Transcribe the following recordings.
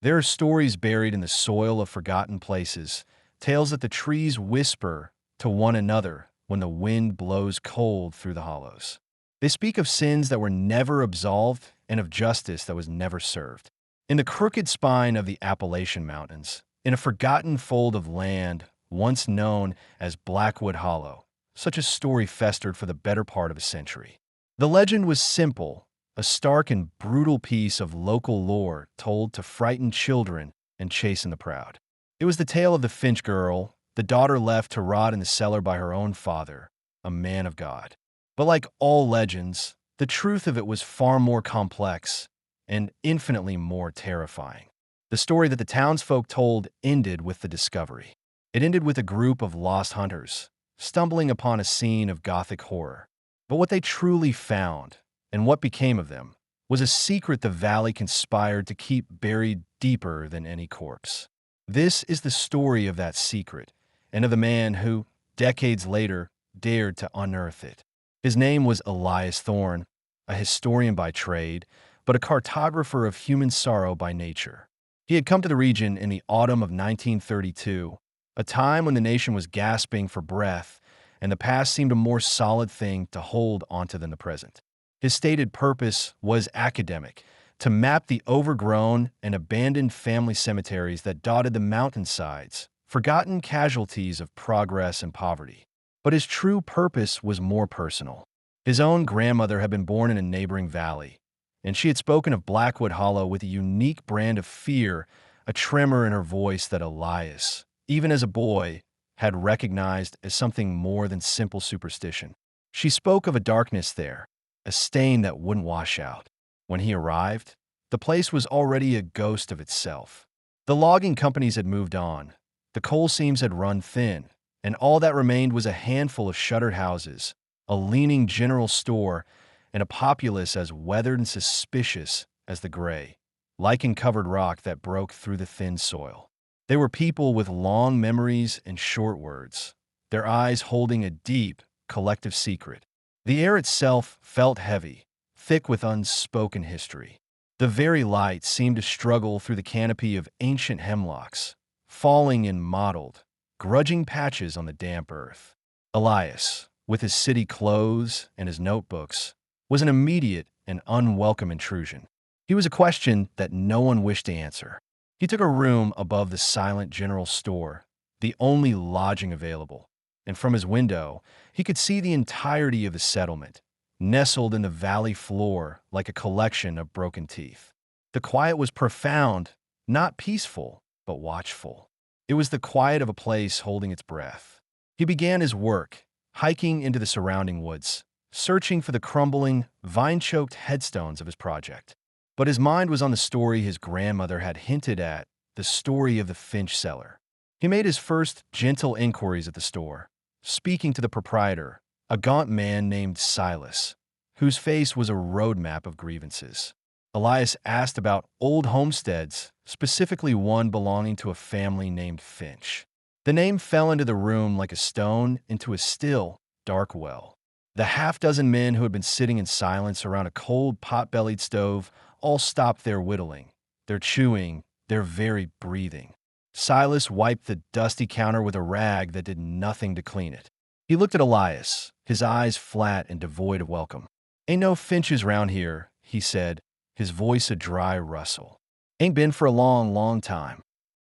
There are stories buried in the soil of forgotten places, tales that the trees whisper to one another when the wind blows cold through the hollows. They speak of sins that were never absolved and of justice that was never served. In the crooked spine of the Appalachian Mountains, in a forgotten fold of land once known as Blackwood Hollow, such a story festered for the better part of a century. The legend was simple, a stark and brutal piece of local lore told to frighten children and chasten the proud. It was the tale of the Finch girl, the daughter left to rot in the cellar by her own father, a man of God. But like all legends, the truth of it was far more complex and infinitely more terrifying. The story that the townsfolk told ended with the discovery. It ended with a group of lost hunters stumbling upon a scene of Gothic horror. But what they truly found, and what became of them, was a secret the valley conspired to keep buried deeper than any corpse. This is the story of that secret, and of the man who, decades later, dared to unearth it. His name was Elias Thorne, a historian by trade, but a cartographer of human sorrow by nature. He had come to the region in the autumn of 1932, a time when the nation was gasping for breath, and the past seemed a more solid thing to hold onto than the present. His stated purpose was academic, to map the overgrown and abandoned family cemeteries that dotted the mountainsides, forgotten casualties of progress and poverty. But his true purpose was more personal. His own grandmother had been born in a neighboring valley, and she had spoken of Blackwood Hollow with a unique brand of fear, a tremor in her voice that Elias, even as a boy, had recognized as something more than simple superstition. She spoke of a darkness there, a stain that wouldn't wash out. When he arrived, the place was already a ghost of itself. The logging companies had moved on, the coal seams had run thin, and all that remained was a handful of shuttered houses, a leaning general store, and a populace as weathered and suspicious as the gray, lichen-covered rock that broke through the thin soil. They were people with long memories and short words, their eyes holding a deep, collective secret. The air itself felt heavy, thick with unspoken history. The very light seemed to struggle through the canopy of ancient hemlocks, falling in mottled, grudging patches on the damp earth. Elias, with his city clothes and his notebooks, was an immediate and unwelcome intrusion. He was a question that no one wished to answer. He took a room above the silent general store, the only lodging available, and from his window, he could see the entirety of the settlement, nestled in the valley floor like a collection of broken teeth. The quiet was profound, not peaceful, but watchful. It was the quiet of a place holding its breath. He began his work, hiking into the surrounding woods, searching for the crumbling, vine-choked headstones of his project. But his mind was on the story his grandmother had hinted at, the story of the Finch cellar. He made his first gentle inquiries at the store, speaking to the proprietor, a gaunt man named Silas, whose face was a roadmap of grievances. Elias asked about old homesteads, specifically one belonging to a family named Finch. The name fell into the room like a stone into a still, dark well. The half-dozen men who had been sitting in silence around a cold, pot-bellied stove all stopped their whittling, their chewing, their very breathing. Silas wiped the dusty counter with a rag that did nothing to clean it. He looked at Elias, his eyes flat and devoid of welcome. "Ain't no Finches round here," he said, his voice a dry rustle. "Ain't been for a long, long time."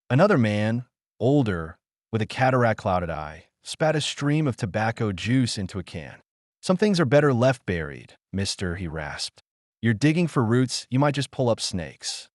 Another man, older, with a cataract-clouded eye, spat a stream of tobacco juice into a can. "Some things are better left buried, mister," he rasped. "You're digging for roots, you might just pull up snakes."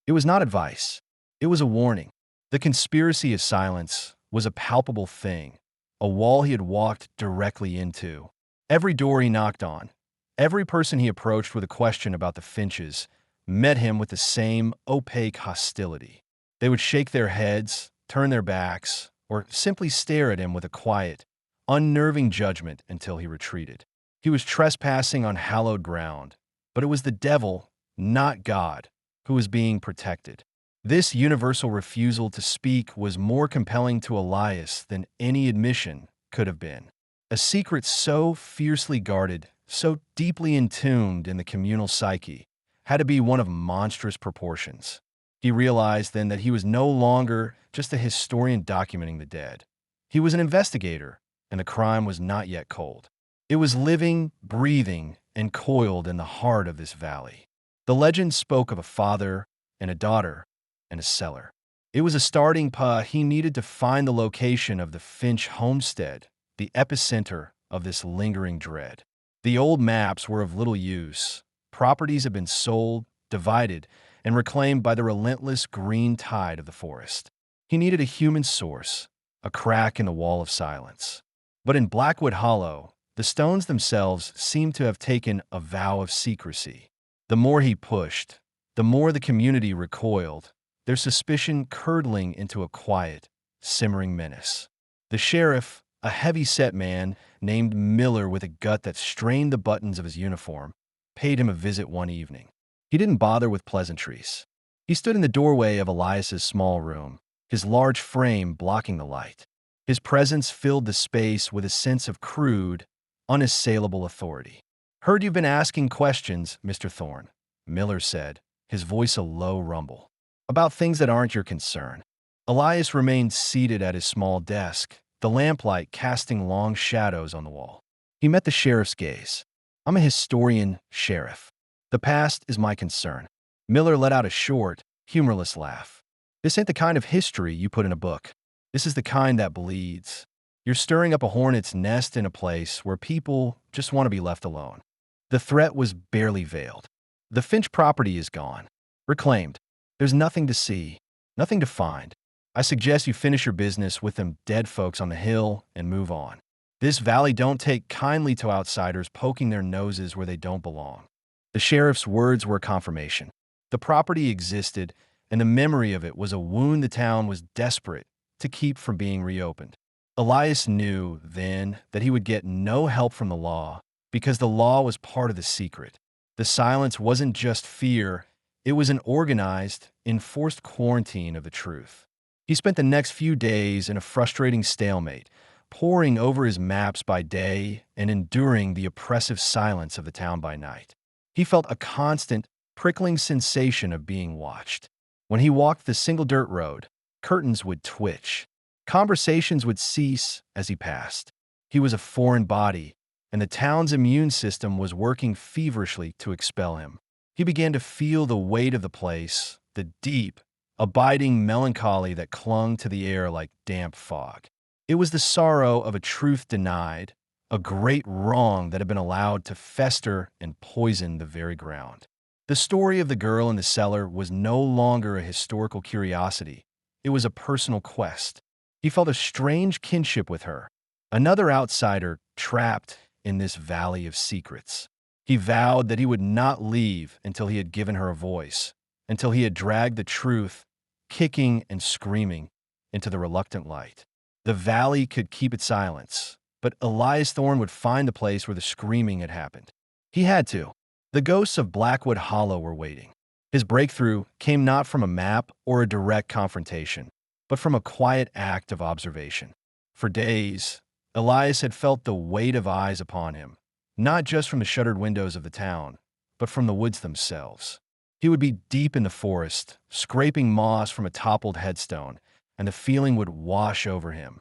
It was not advice. It was a warning. The conspiracy of silence was a palpable thing, a wall he had walked directly into. Every door he knocked on, every person he approached with a question about the Finches, met him with the same opaque hostility. They would shake their heads, turn their backs, or simply stare at him with a quiet, unnerving judgment until he retreated. He was trespassing on hallowed ground, but it was the devil, not God, who was being protected. This universal refusal to speak was more compelling to Elias than any admission could have been. A secret so fiercely guarded, so deeply entombed in the communal psyche, had to be one of monstrous proportions. He realized then that he was no longer just a historian documenting the dead. He was an investigator, and the crime was not yet cold. It was living, breathing, and coiled in the heart of this valley. The legend spoke of a father and a daughter and a cellar. It was a starting point. He needed to find the location of the Finch homestead, the epicenter of this lingering dread. The old maps were of little use. Properties had been sold, divided, and reclaimed by the relentless green tide of the forest. He needed a human source, a crack in the wall of silence. But in Blackwood Hollow, the stones themselves seemed to have taken a vow of secrecy. The more he pushed, the more the community recoiled, their suspicion curdling into a quiet, simmering menace. The sheriff, a heavy-set man named Miller with a gut that strained the buttons of his uniform, paid him a visit one evening. He didn't bother with pleasantries. He stood in the doorway of Elias's small room, his large frame blocking the light. His presence filled the space with a sense of crude, unassailable authority. "Heard you've been asking questions, Mr. Thorne," Miller said, his voice a low rumble. "About things that aren't your concern." Elias remained seated at his small desk, the lamplight casting long shadows on the wall. He met the sheriff's gaze. "I'm a historian, Sheriff. The past is my concern." Miller let out a short, humorless laugh. "This ain't the kind of history you put in a book. This is the kind that bleeds. You're stirring up a hornet's nest in a place where people just want to be left alone." The threat was barely veiled. "The Finch property is gone. Reclaimed. There's nothing to see, nothing to find. I suggest you finish your business with them dead folks on the hill and move on. This valley don't take kindly to outsiders poking their noses where they don't belong." The sheriff's words were confirmation. The property existed, and the memory of it was a wound the town was desperate to keep from being reopened. Elias knew, then, that he would get no help from the law, because the law was part of the secret. The silence wasn't just fear, it was an organized, enforced quarantine of the truth. He spent the next few days in a frustrating stalemate, poring over his maps by day and enduring the oppressive silence of the town by night. He felt a constant, prickling sensation of being watched. When he walked the single dirt road, curtains would twitch. Conversations would cease as he passed. He was a foreign body, and the town's immune system was working feverishly to expel him. He began to feel the weight of the place, the deep, abiding melancholy that clung to the air like damp fog. It was the sorrow of a truth denied, a great wrong that had been allowed to fester and poison the very ground. The story of the girl in the cellar was no longer a historical curiosity. It was a personal quest. He felt a strange kinship with her, another outsider trapped in this valley of secrets. He vowed that he would not leave until he had given her a voice, until he had dragged the truth, kicking and screaming, into the reluctant light. The valley could keep its silence, but Elias Thorne would find the place where the screaming had happened. He had to. The ghosts of Blackwood Hollow were waiting. His breakthrough came not from a map or a direct confrontation, but from a quiet act of observation. For days, Elias had felt the weight of eyes upon him, not just from the shuttered windows of the town, but from the woods themselves. He would be deep in the forest, scraping moss from a toppled headstone, and the feeling would wash over him.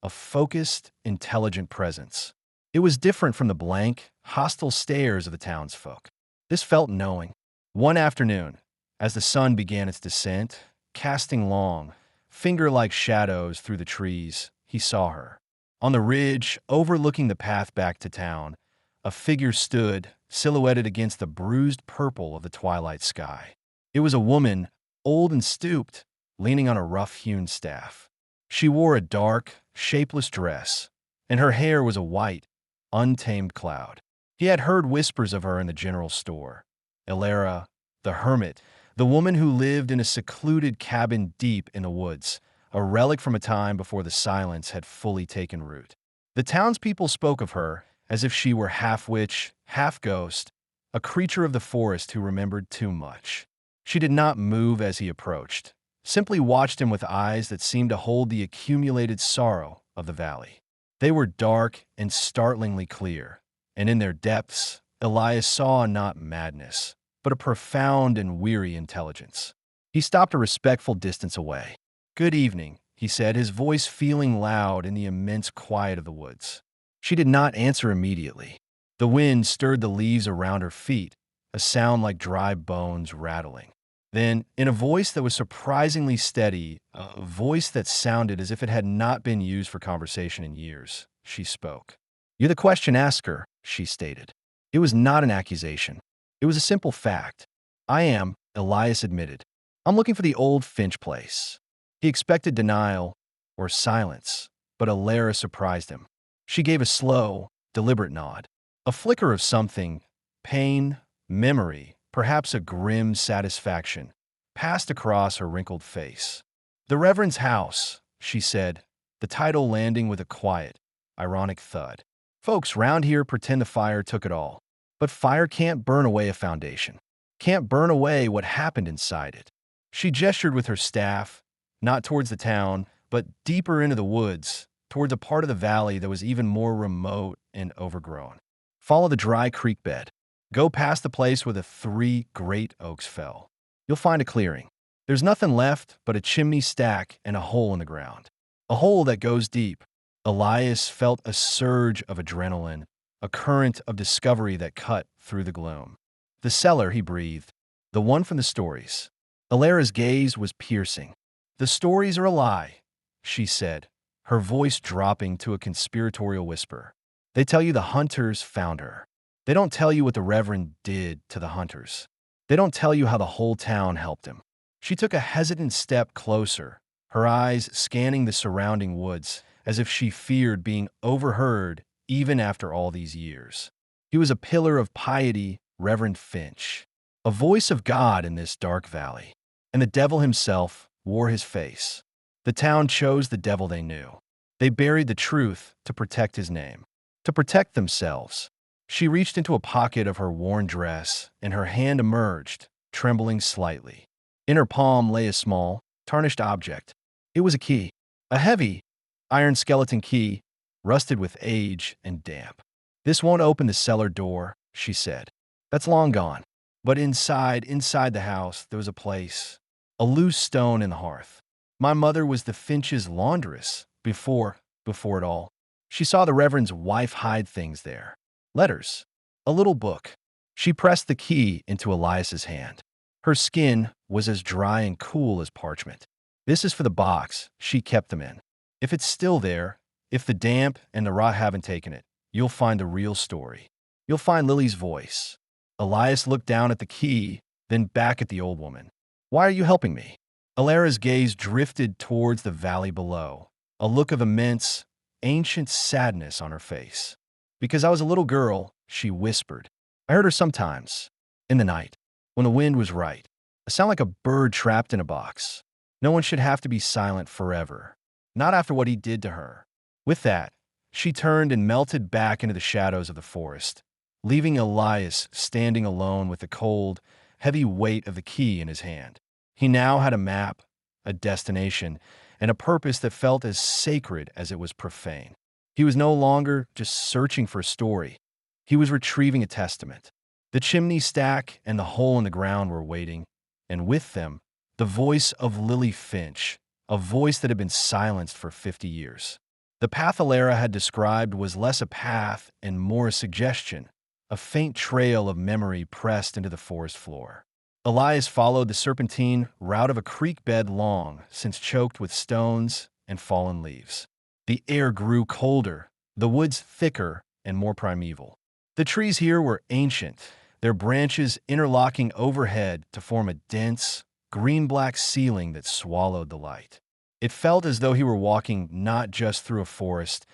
A focused, intelligent presence. It was different from the blank, hostile stares of the townsfolk. This felt knowing. One afternoon, as the sun began its descent, casting long, finger-like shadows through the trees, he saw her. On the ridge, overlooking the path back to town, a figure stood, silhouetted against the bruised purple of the twilight sky. It was a woman, old and stooped, leaning on a rough-hewn staff. She wore a dark, shapeless dress, and her hair was a white, untamed cloud. He had heard whispers of her in the general store. Elara, the hermit, the woman who lived in a secluded cabin deep in the woods, a relic from a time before the silence had fully taken root. The townspeople spoke of her as if she were half-witch, half-ghost, a creature of the forest who remembered too much. She did not move as he approached, simply watched him with eyes that seemed to hold the accumulated sorrow of the valley. They were dark and startlingly clear, and in their depths, Elias saw not madness, but a profound and weary intelligence. He stopped a respectful distance away. "Good evening," he said, his voice feeling loud in the immense quiet of the woods. She did not answer immediately. The wind stirred the leaves around her feet, a sound like dry bones rattling. Then, in a voice that was surprisingly steady, a voice that sounded as if it had not been used for conversation in years, she spoke. "You're the question asker," she stated. It was not an accusation. It was a simple fact. "I am," Elias admitted. "I'm looking for the old Finch place." He expected denial or silence, but Alara surprised him. She gave a slow, deliberate nod. A flicker of something, pain, memory, perhaps a grim satisfaction, passed across her wrinkled face. "The Reverend's house," she said, the title landing with a quiet, ironic thud. "Folks round here pretend the fire took it all. But fire can't burn away a foundation. Can't burn away what happened inside it." She gestured with her staff, not towards the town, but deeper into the woods, towards a part of the valley that was even more remote and overgrown. "Follow the dry creek bed. Go past the place where the 3 great oaks fell. You'll find a clearing. There's nothing left but a chimney stack and a hole in the ground. A hole that goes deep." Elias felt a surge of adrenaline, a current of discovery that cut through the gloom. "The cellar," he breathed. "The one from the stories." Alara's gaze was piercing. "The stories are a lie," she said, her voice dropping to a conspiratorial whisper. "They tell you the hunters found her. They don't tell you what the Reverend did to the hunters. They don't tell you how the whole town helped him." She took a hesitant step closer, her eyes scanning the surrounding woods, as if she feared being overheard even after all these years. He was a pillar of piety, Reverend Finch, a voice of God in this dark valley. And the devil himself wore his face. The town chose the devil they knew. They buried the truth to protect his name, to protect themselves. She reached into a pocket of her worn dress, and her hand emerged, trembling slightly. In her palm lay a small, tarnished object. It was a key, a heavy, iron skeleton key, rusted with age and damp. "This won't open the cellar door," she said. "That's long gone. But inside the house, there was a place, a loose stone in the hearth. My mother was the Finch's laundress before it all. She saw the Reverend's wife hide things there. Letters. A little book." She pressed the key into Elias's hand. Her skin was as dry and cool as parchment. "This is for the box she kept them in. If it's still there, if the damp and the rot haven't taken it, you'll find the real story. You'll find Lily's voice." Elias looked down at the key, then back at the old woman. "Why are you helping me?" Alara's gaze drifted towards the valley below, a look of immense, ancient sadness on her face. "Because I was a little girl," she whispered. "I heard her sometimes, in the night, when the wind was right. A sound like a bird trapped in a box. No one should have to be silent forever. Not after what he did to her." With that, she turned and melted back into the shadows of the forest, leaving Elias standing alone with the cold, heavy weight of the key in his hand. He now had a map, a destination, and a purpose that felt as sacred as it was profane. He was no longer just searching for a story. He was retrieving a testament. The chimney stack and the hole in the ground were waiting, and with them, the voice of Lily Finch, a voice that had been silenced for 50 years. The path Alara had described was less a path and more a suggestion, a faint trail of memory pressed into the forest floor. Elias followed the serpentine route of a creek bed long since choked with stones and fallen leaves. The air grew colder, the woods thicker and more primeval. The trees here were ancient, their branches interlocking overhead to form a dense, green-black ceiling that swallowed the light. It felt as though he were walking not just through a forest,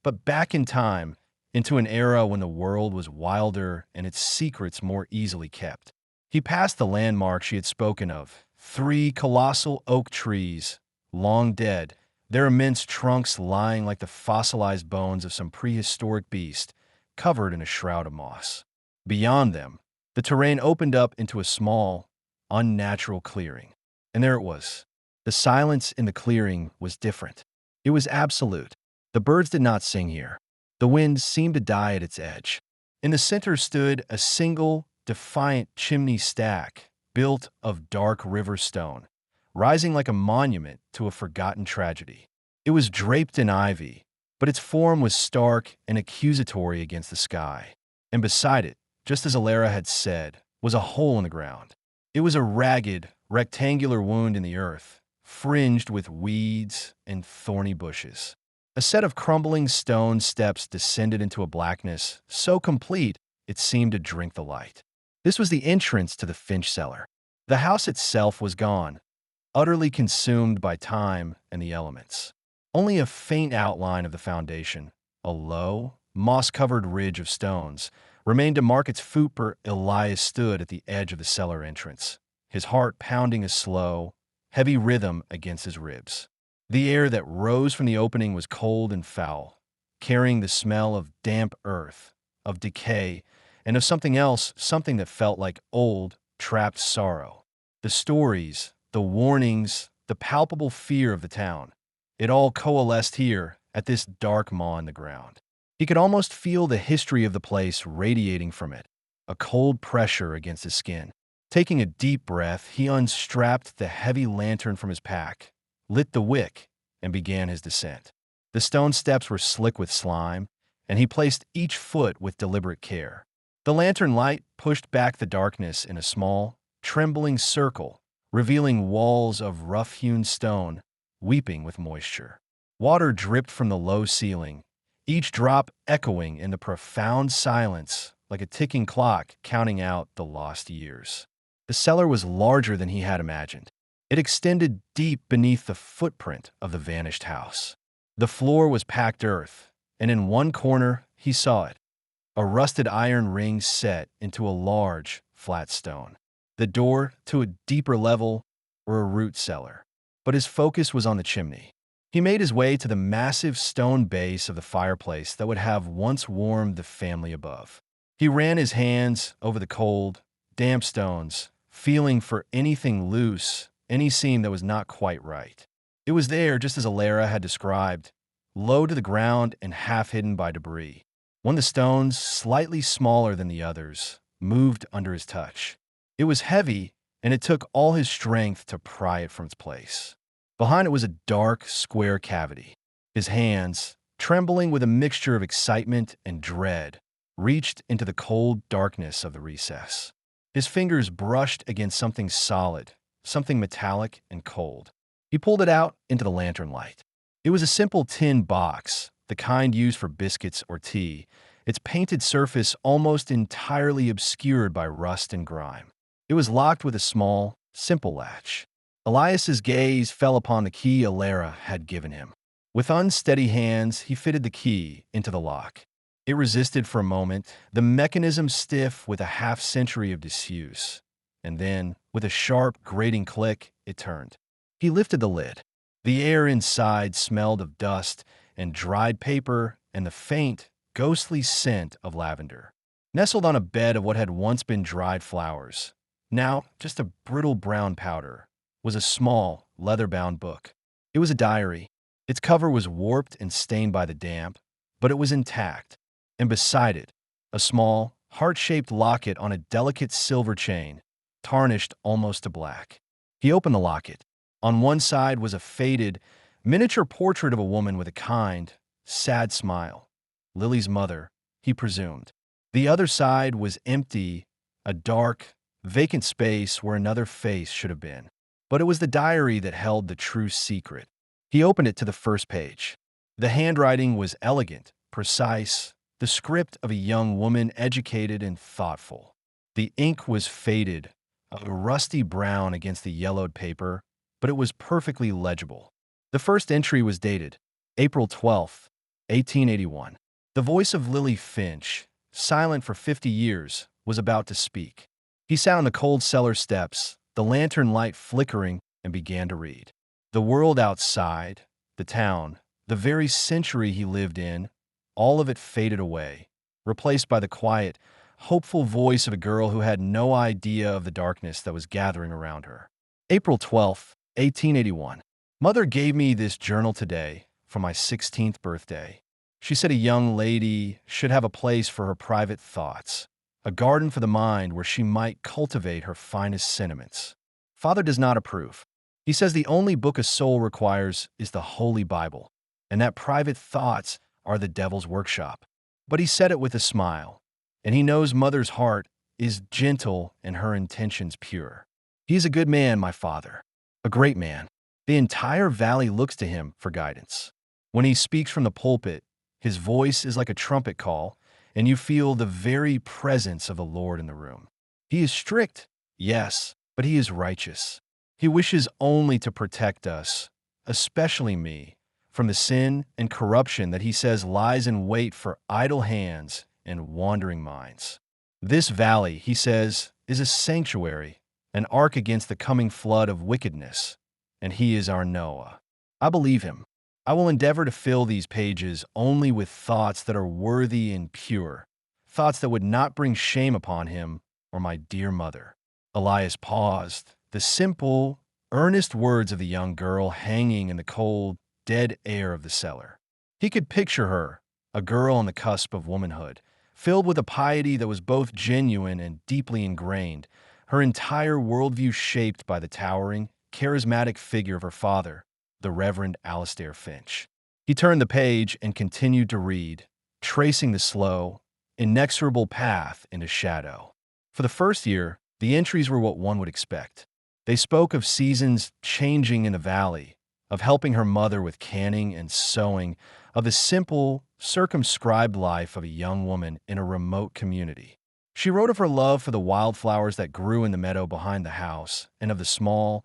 but back in time, into an era when the world was wilder and its secrets more easily kept. He passed the landmark she had spoken of, 3 colossal oak trees, long dead, their immense trunks lying like the fossilized bones of some prehistoric beast, covered in a shroud of moss. Beyond them, the terrain opened up into a small, unnatural clearing. And there it was. The silence in the clearing was different. It was absolute. The birds did not sing here. The wind seemed to die at its edge. In the center stood a single, defiant chimney stack, built of dark river stone, rising like a monument to a forgotten tragedy. It was draped in ivy, but its form was stark and accusatory against the sky. And beside it, just as Alara had said, was a hole in the ground. It was a ragged, rectangular wound in the earth, fringed with weeds and thorny bushes. A set of crumbling stone steps descended into a blackness so complete it seemed to drink the light. This was the entrance to the Finch cellar. The house itself was gone, utterly consumed by time and the elements. Only a faint outline of the foundation, a low, moss-covered ridge of stones, remained to mark its foot where Elias stood at the edge of the cellar entrance, his heart pounding a slow, heavy rhythm against his ribs. The air that rose from the opening was cold and foul, carrying the smell of damp earth, of decay, and of something else, something that felt like old, trapped sorrow. The stories, the warnings, the palpable fear of the town, it all coalesced here at this dark maw in the ground. He could almost feel the history of the place radiating from it, a cold pressure against his skin. Taking a deep breath, he unstrapped the heavy lantern from his pack, lit the wick, and began his descent. The stone steps were slick with slime, and he placed each foot with deliberate care. The lantern light pushed back the darkness in a small, trembling circle, revealing walls of rough-hewn stone, weeping with moisture. Water dripped from the low ceiling, each drop echoing in the profound silence like a ticking clock counting out the lost years. The cellar was larger than he had imagined. It extended deep beneath the footprint of the vanished house. The floor was packed earth, and in one corner he saw it, a rusted iron ring set into a large, flat stone. The door to a deeper level or a root cellar. But his focus was on the chimney. He made his way to the massive stone base of the fireplace that would have once warmed the family above. He ran his hands over the cold, damp stones, feeling for anything loose, any seam that was not quite right. It was there just as Alara had described, low to the ground and half hidden by debris. One of the stones, slightly smaller than the others, moved under his touch. It was heavy, and it took all his strength to pry it from its place. Behind it was a dark, square cavity. His hands, trembling with a mixture of excitement and dread, reached into the cold darkness of the recess. His fingers brushed against something solid, something metallic and cold. He pulled it out into the lantern light. It was a simple tin box, the kind used for biscuits or tea, its painted surface almost entirely obscured by rust and grime. It was locked with a small, simple latch. Elias's gaze fell upon the key Alara had given him. With unsteady hands, he fitted the key into the lock. It resisted for a moment, the mechanism stiff with a half-century of disuse. And then, with a sharp, grating click, it turned. He lifted the lid. The air inside smelled of dust and dried paper and the faint, ghostly scent of lavender. Nestled on a bed of what had once been dried flowers, now just a brittle brown powder, was a small, leather-bound book. It was a diary. Its cover was warped and stained by the damp, but it was intact. And beside it, a small, heart-shaped locket on a delicate silver chain, tarnished almost to black. He opened the locket. On one side was a faded, miniature portrait of a woman with a kind, sad smile. Lily's mother, he presumed. The other side was empty, a dark, vacant space where another face should have been. But it was the diary that held the true secret. He opened it to the first page. The handwriting was elegant, precise, the script of a young woman educated and thoughtful. The ink was faded, a rusty brown against the yellowed paper, but it was perfectly legible. The first entry was dated April 12th, 1881. The voice of Lily Finch, silent for 50 years, was about to speak. He sat on the cold cellar steps, the lantern light flickering, and began to read. The world outside, the town, the very century he lived in, all of it faded away, replaced by the quiet, hopeful voice of a girl who had no idea of the darkness that was gathering around her. April 12th, 1881. Mother gave me this journal today for my 16th birthday. She said a young lady should have a place for her private thoughts, a garden for the mind where she might cultivate her finest sentiments. Father does not approve. He says the only book a soul requires is the Holy Bible, and that private thoughts are the devil's workshop. But he said it with a smile, and he knows Mother's heart is gentle and her intentions pure. He is a good man, my father, a great man. The entire valley looks to him for guidance. When he speaks from the pulpit, his voice is like a trumpet call, and you feel the very presence of the Lord in the room. He is strict, yes, but he is righteous. He wishes only to protect us, especially me, from the sin and corruption that he says lies in wait for idle hands and wandering minds. This valley, he says, is a sanctuary, an ark against the coming flood of wickedness, and he is our Noah. I believe him. I will endeavor to fill these pages only with thoughts that are worthy and pure, thoughts that would not bring shame upon him or my dear mother. Elias paused, the simple, earnest words of the young girl hanging in the cold, dead air of the cellar. He could picture her, a girl on the cusp of womanhood, filled with a piety that was both genuine and deeply ingrained, her entire worldview shaped by the towering, charismatic figure of her father, the Reverend Alistair Finch. He turned the page and continued to read, tracing the slow, inexorable path into shadow. For the first year, the entries were what one would expect. They spoke of seasons changing in the valley, of helping her mother with canning and sewing, of the simple, circumscribed life of a young woman in a remote community. She wrote of her love for the wildflowers that grew in the meadow behind the house, and of the small,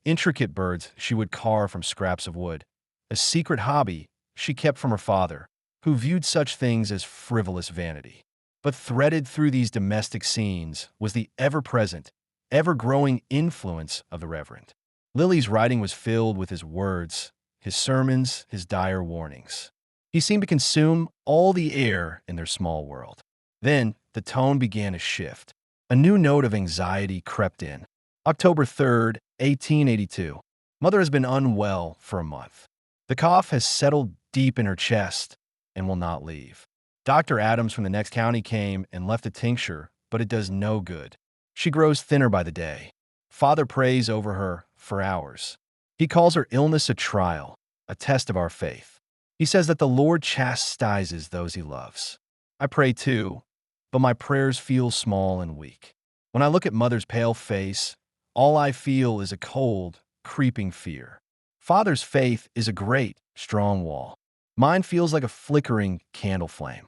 intricate birds she would carve from scraps of wood, a secret hobby she kept from her father, who viewed such things as frivolous vanity. But threaded through these domestic scenes was the ever-present, ever-growing influence of the Reverend. Lily's writing was filled with his words, his sermons, his dire warnings. He seemed to consume all the air in their small world. Then the tone began to shift. A new note of anxiety crept in. October 3rd, 1882. Mother has been unwell for a month. The cough has settled deep in her chest and will not leave. Dr. Adams from the next county came and left a tincture, but it does no good. She grows thinner by the day. Father prays over her for hours. He calls her illness a trial, a test of our faith. He says that the Lord chastises those he loves. I pray too, but my prayers feel small and weak. When I look at Mother's pale face, all I feel is a cold, creeping fear. Father's faith is a great, strong wall. Mine feels like a flickering candle flame.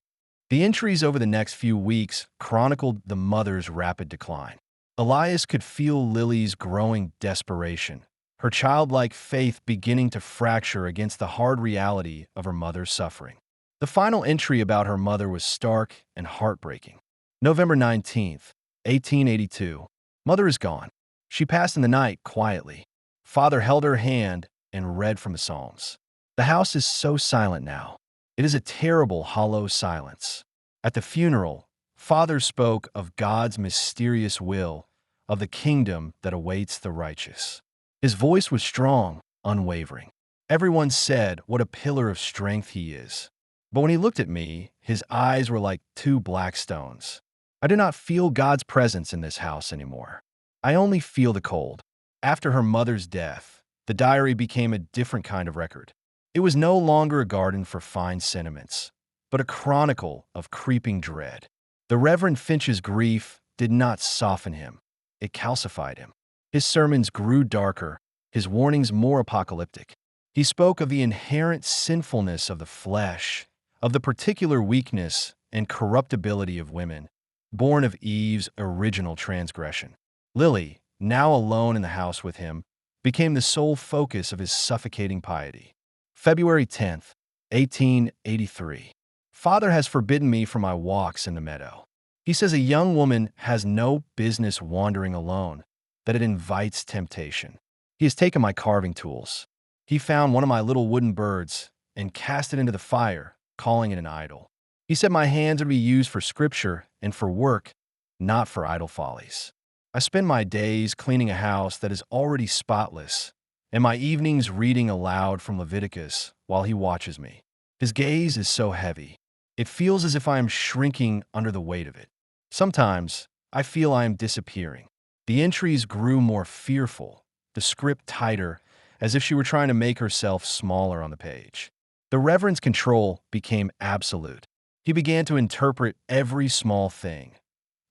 The entries over the next few weeks chronicled the mother's rapid decline. Elias could feel Lily's growing desperation, her childlike faith beginning to fracture against the hard reality of her mother's suffering. The final entry about her mother was stark and heartbreaking. November 19th, 1882. Mother is gone. She passed in the night quietly. Father held her hand and read from the Psalms. The house is so silent now. It is a terrible, hollow silence. At the funeral, Father spoke of God's mysterious will, of the kingdom that awaits the righteous. His voice was strong, unwavering. Everyone said what a pillar of strength he is. But when he looked at me, his eyes were like two black stones. I do not feel God's presence in this house anymore. I only feel the cold. After her mother's death, the diary became a different kind of record. It was no longer a garden for fine sentiments, but a chronicle of creeping dread. The Reverend Finch's grief did not soften him. It calcified him. His sermons grew darker, his warnings more apocalyptic. He spoke of the inherent sinfulness of the flesh, of the particular weakness and corruptibility of women, born of Eve's original transgression. Lily, now alone in the house with him, became the sole focus of his suffocating piety. February 10th, 1883. Father has forbidden me from my walks in the meadow. He says a young woman has no business wandering alone, that it invites temptation. He has taken my carving tools. He found one of my little wooden birds and cast it into the fire, calling it an idol. He said my hands would be used for scripture and for work, not for idle follies. I spend my days cleaning a house that is already spotless, and my evenings reading aloud from Leviticus while he watches me. His gaze is so heavy. It feels as if I am shrinking under the weight of it. Sometimes I feel I am disappearing. The entries grew more fearful, the script tighter, as if she were trying to make herself smaller on the page. The Reverend's control became absolute. He began to interpret every small thing: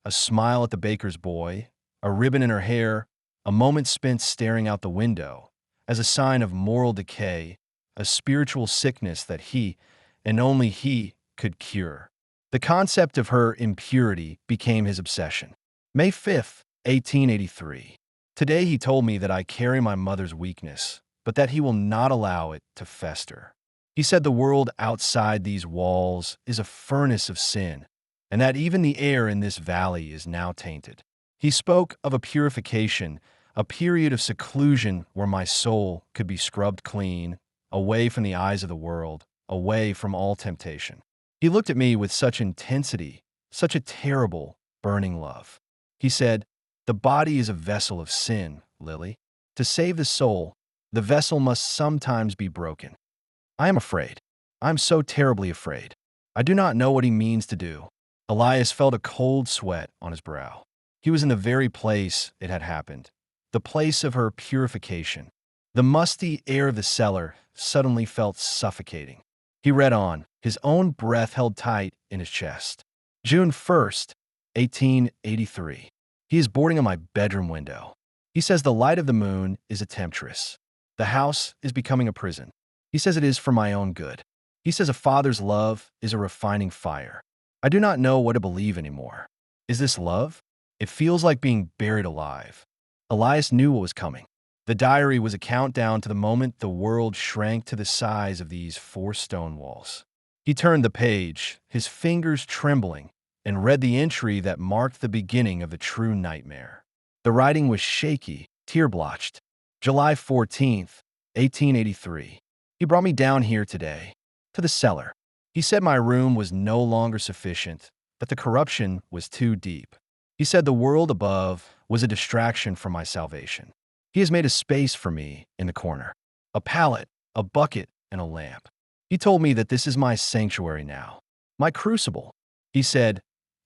a smile at the baker's boy, a ribbon in her hair, a moment spent staring out the window, as a sign of moral decay, a spiritual sickness that he, and only he, could cure. The concept of her impurity became his obsession. May 5th, 1883. Today he told me that I carry my mother's weakness, but that he will not allow it to fester. He said the world outside these walls is a furnace of sin, and that even the air in this valley is now tainted. He spoke of a purification, a period of seclusion where my soul could be scrubbed clean, away from the eyes of the world, away from all temptation. He looked at me with such intensity, such a terrible, burning love. He said, "The body is a vessel of sin, Lily. To save the soul, the vessel must sometimes be broken." I am afraid. I am so terribly afraid. I do not know what he means to do. Elias felt a cold sweat on his brow. He was in the very place it had happened, the place of her purification. The musty air of the cellar suddenly felt suffocating. He read on, his own breath held tight in his chest. June 1st, 1883. He is boarding on my bedroom window. He says the light of the moon is a temptress. The house is becoming a prison. He says it is for my own good. He says a father's love is a refining fire. I do not know what to believe anymore. Is this love? It feels like being buried alive. Elias knew what was coming. The diary was a countdown to the moment the world shrank to the size of these 4 stone walls. He turned the page, his fingers trembling, and read the entry that marked the beginning of the true nightmare. The writing was shaky, tear-blotched. July 14th, 1883. He brought me down here today, to the cellar. He said my room was no longer sufficient, that the corruption was too deep. He said the world above was a distraction from my salvation. He has made a space for me in the corner, a pallet, a bucket, and a lamp. He told me that this is my sanctuary now, my crucible. He said,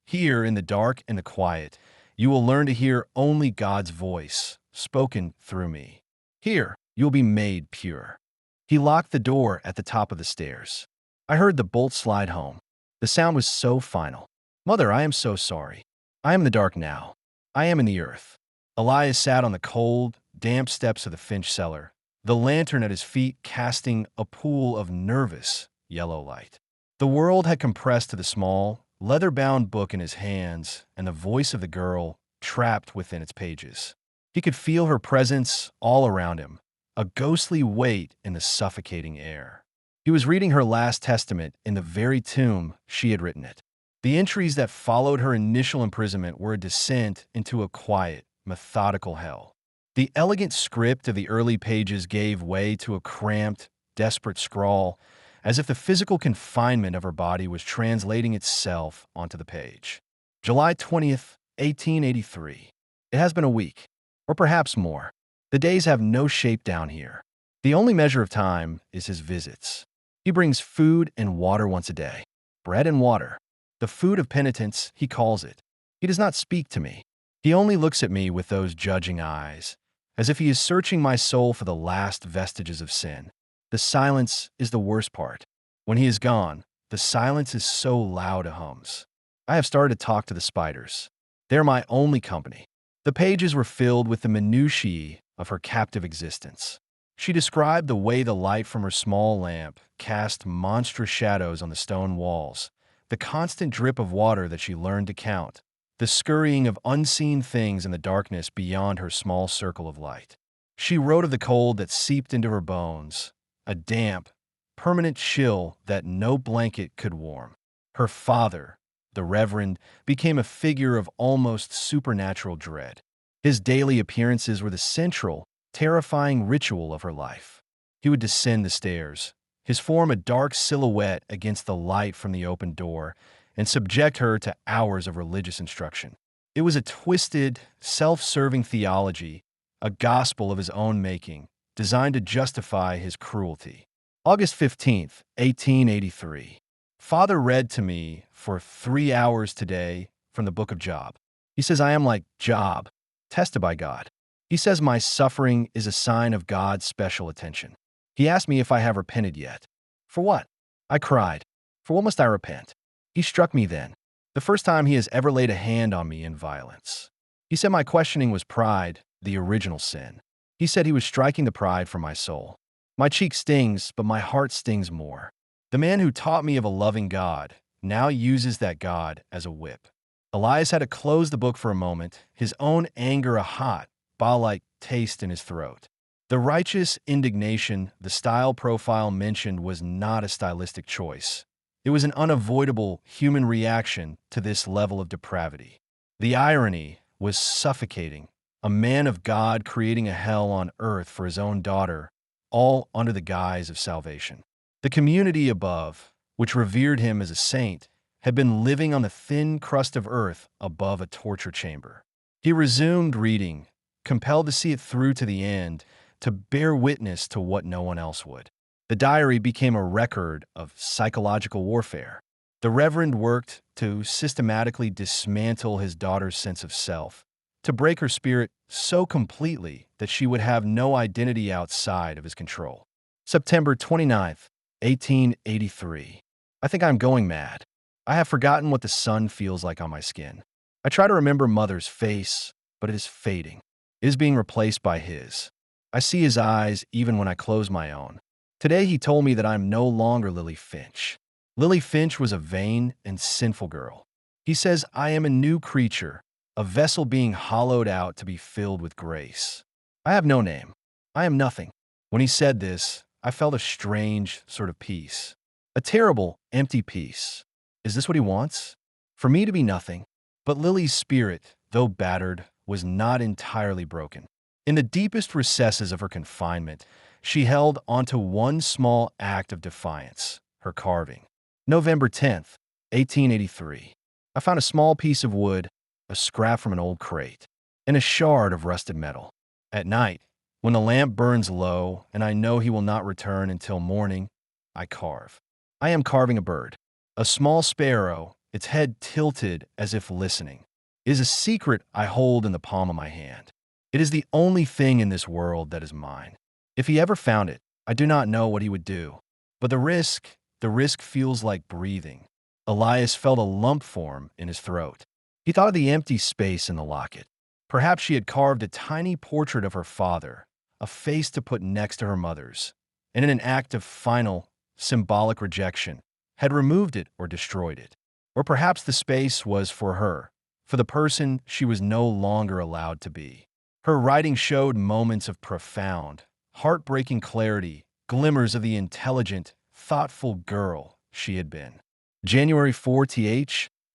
"Here in the dark and the quiet, you will learn to hear only God's voice, spoken through me. Here, you will be made pure." He locked the door at the top of the stairs. I heard the bolt slide home. The sound was so final. "Mother, I am so sorry. I am in the dark now. I am in the earth." Elias sat on the cold, damp steps of the Finch cellar, the lantern at his feet casting a pool of nervous, yellow light. The world had compressed to the small, leather-bound book in his hands and the voice of the girl trapped within its pages. He could feel her presence all around him, a ghostly weight in the suffocating air. He was reading her last testament in the very tomb she had written it. The entries that followed her initial imprisonment were a descent into a quiet, methodical hell. The elegant script of the early pages gave way to a cramped, desperate scrawl, as if the physical confinement of her body was translating itself onto the page. July 20th, 1883. It has been a week, or perhaps more. The days have no shape down here. The only measure of time is his visits. He brings food and water once a day. Bread and water. The food of penitence, he calls it. He does not speak to me. He only looks at me with those judging eyes, as if he is searching my soul for the last vestiges of sin. The silence is the worst part. When he is gone, the silence is so loud it hums. I have started to talk to the spiders. They are my only company. The pages were filled with the minutiae of her captive existence. She described the way the light from her small lamp cast monstrous shadows on the stone walls, the constant drip of water that she learned to count, the scurrying of unseen things in the darkness beyond her small circle of light. She wrote of the cold that seeped into her bones, a damp, permanent chill that no blanket could warm. Her father, the Reverend, became a figure of almost supernatural dread. His daily appearances were the central, terrifying ritual of her life. He would descend the stairs, his form a dark silhouette against the light from the open door, and subject her to hours of religious instruction. It was a twisted, self-serving theology, a gospel of his own making, designed to justify his cruelty. August 15th, 1883. Father read to me for 3 hours today from the book of Job. He says, I am like Job, tested by God. He says my suffering is a sign of God's special attention. He asked me if I have repented yet. For what? I cried. For what must I repent? He struck me then, the first time he has ever laid a hand on me in violence. He said my questioning was pride, the original sin. He said he was striking the pride from my soul. My cheek stings, but my heart stings more. The man who taught me of a loving God now uses that God as a whip. Elias had to close the book for a moment, his own anger a hot, ball-like taste in his throat. The righteous indignation the style profile mentioned was not a stylistic choice. It was an unavoidable human reaction to this level of depravity. The irony was suffocating. A man of God creating a hell on earth for his own daughter, all under the guise of salvation. The community above, which revered him as a saint, had been living on the thin crust of earth above a torture chamber. He resumed reading, compelled to see it through to the end, to bear witness to what no one else would. The diary became a record of psychological warfare. The Reverend worked to systematically dismantle his daughter's sense of self, to break her spirit so completely that she would have no identity outside of his control. September 29th, 1883. I think I'm going mad. I have forgotten what the sun feels like on my skin. I try to remember Mother's face, but it is fading. It is being replaced by his. I see his eyes even when I close my own. Today he told me that I'm no longer Lily Finch. Lily Finch was a vain and sinful girl. He says I am a new creature, a vessel being hollowed out to be filled with grace. I have no name. I am nothing. When he said this, I felt a strange sort of peace. A terrible, empty peace. Is this what he wants? For me to be nothing? But Lily's spirit, though battered, was not entirely broken. In the deepest recesses of her confinement, she held onto one small act of defiance, her carving. November 10th, 1883. I found a small piece of wood, a scrap from an old crate, and a shard of rusted metal. At night, when the lamp burns low and I know he will not return until morning, I carve. I am carving a bird. A small sparrow, its head tilted as if listening. It is a secret I hold in the palm of my hand. It is the only thing in this world that is mine. If he ever found it, I do not know what he would do. But the risk feels like breathing. Elias felt a lump form in his throat. He thought of the empty space in the locket. Perhaps she had carved a tiny portrait of her father, a face to put next to her mother's, and in an act of final, symbolic rejection, had removed it or destroyed it. Or perhaps the space was for her, for the person she was no longer allowed to be. Her writing showed moments of profound, heartbreaking clarity, glimmers of the intelligent, thoughtful girl she had been. January 4th,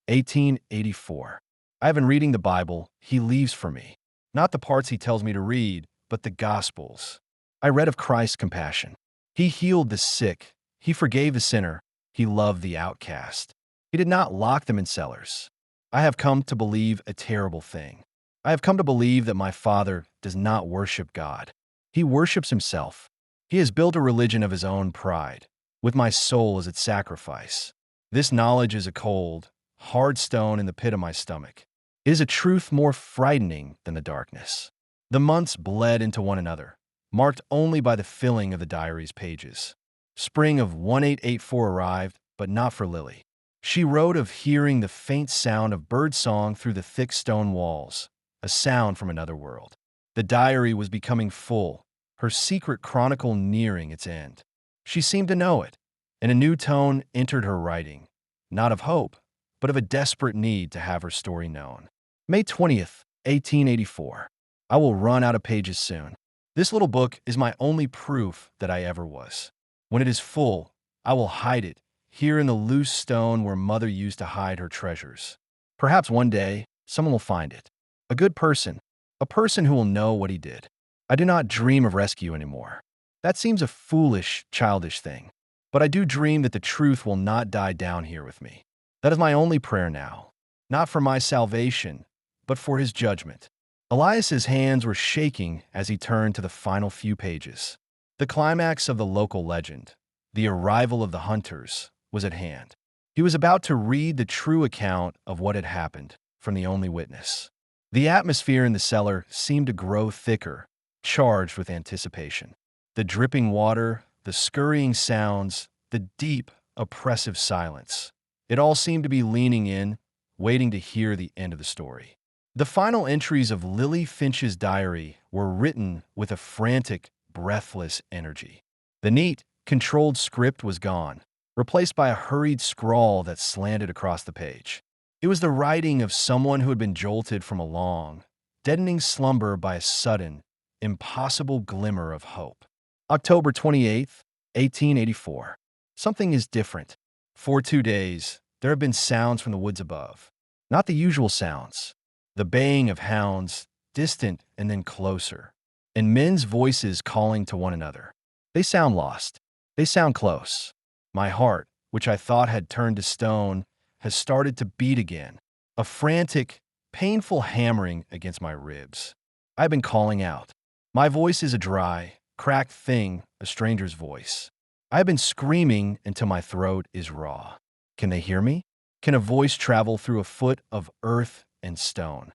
1884. I have been reading the Bible he leaves for me. Not the parts he tells me to read, but the Gospels. I read of Christ's compassion. He healed the sick. He forgave the sinner. He loved the outcast. He did not lock them in cellars. I have come to believe a terrible thing. I have come to believe that my father does not worship God. He worships himself. He has built a religion of his own pride, with my soul as its sacrifice. This knowledge is a cold, hard stone in the pit of my stomach. It is a truth more frightening than the darkness. The months bled into one another, marked only by the filling of the diary's pages. Spring of 1884 arrived, but not for Lily. She wrote of hearing the faint sound of birdsong through the thick stone walls, a sound from another world. The diary was becoming full, her secret chronicle nearing its end. She seemed to know it, and a new tone entered her writing, not of hope, but of a desperate need to have her story known. May 20th, 1884. I will run out of pages soon. This little book is my only proof that I ever was. When it is full, I will hide it here in the loose stone where Mother used to hide her treasures. Perhaps one day, someone will find it. A good person, a person who will know what he did. I do not dream of rescue anymore. That seems a foolish, childish thing. But I do dream that the truth will not die down here with me. That is my only prayer now. Not for my salvation, but for his judgment. Elias's hands were shaking as he turned to the final few pages. The climax of the local legend, the arrival of the hunters, was at hand. He was about to read the true account of what had happened. from the only witness. The atmosphere in the cellar seemed to grow thicker, charged with anticipation. The dripping water, the scurrying sounds, the deep, oppressive silence. It all seemed to be leaning in, waiting to hear the end of the story. The final entries of Lily Finch's diary were written with a frantic, breathless energy. The neat, controlled script was gone, replaced by a hurried scrawl that slanted across the page. It was the writing of someone who had been jolted from a long, deadening slumber by a sudden, impossible glimmer of hope. October 28th, 1884. Something is different. For 2 days, there have been sounds from the woods above. Not the usual sounds. The baying of hounds, distant and then closer, and men's voices calling to one another. They sound lost. They sound close. My heart, which I thought had turned to stone, has started to beat again. A frantic, painful hammering against my ribs. I've been calling out. My voice is a dry, cracked thing, a stranger's voice. I've been screaming until my throat is raw. Can they hear me? Can a voice travel through a foot of earth and stone?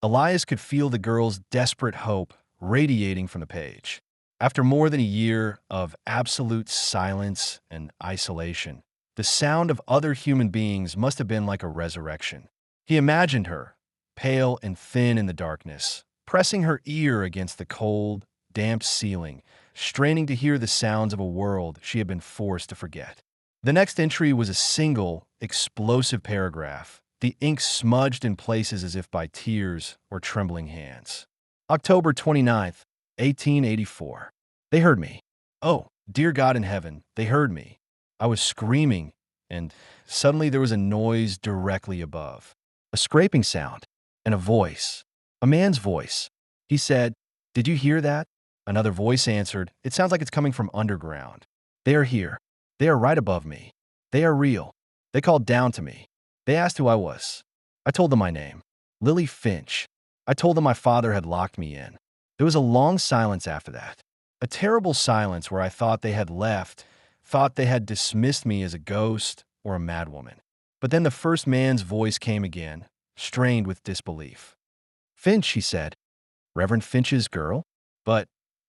Elias could feel the girl's desperate hope radiating from the page. After more than a year of absolute silence and isolation, the sound of other human beings must have been like a resurrection. He imagined her, pale and thin in the darkness, pressing her ear against the cold, damp ceiling, straining to hear the sounds of a world she had been forced to forget. The next entry was a single, explosive paragraph, the ink smudged in places as if by tears or trembling hands. October 29th, 1884. They heard me. Oh, dear God in heaven, they heard me. I was screaming, and suddenly there was a noise directly above. A scraping sound, and a voice. A man's voice. He said, "Did you hear that?" Another voice answered, "It sounds like it's coming from underground. They are here. They are right above me. They are real. They called down to me. They asked who I was. I told them my name. Lily Finch. I told them my father had locked me in." There was a long silence after that. A terrible silence where I thought they had left, thought they had dismissed me as a ghost or a madwoman. But then the first man's voice came again, strained with disbelief. "Finch," he said. "Reverend Finch's girl?" But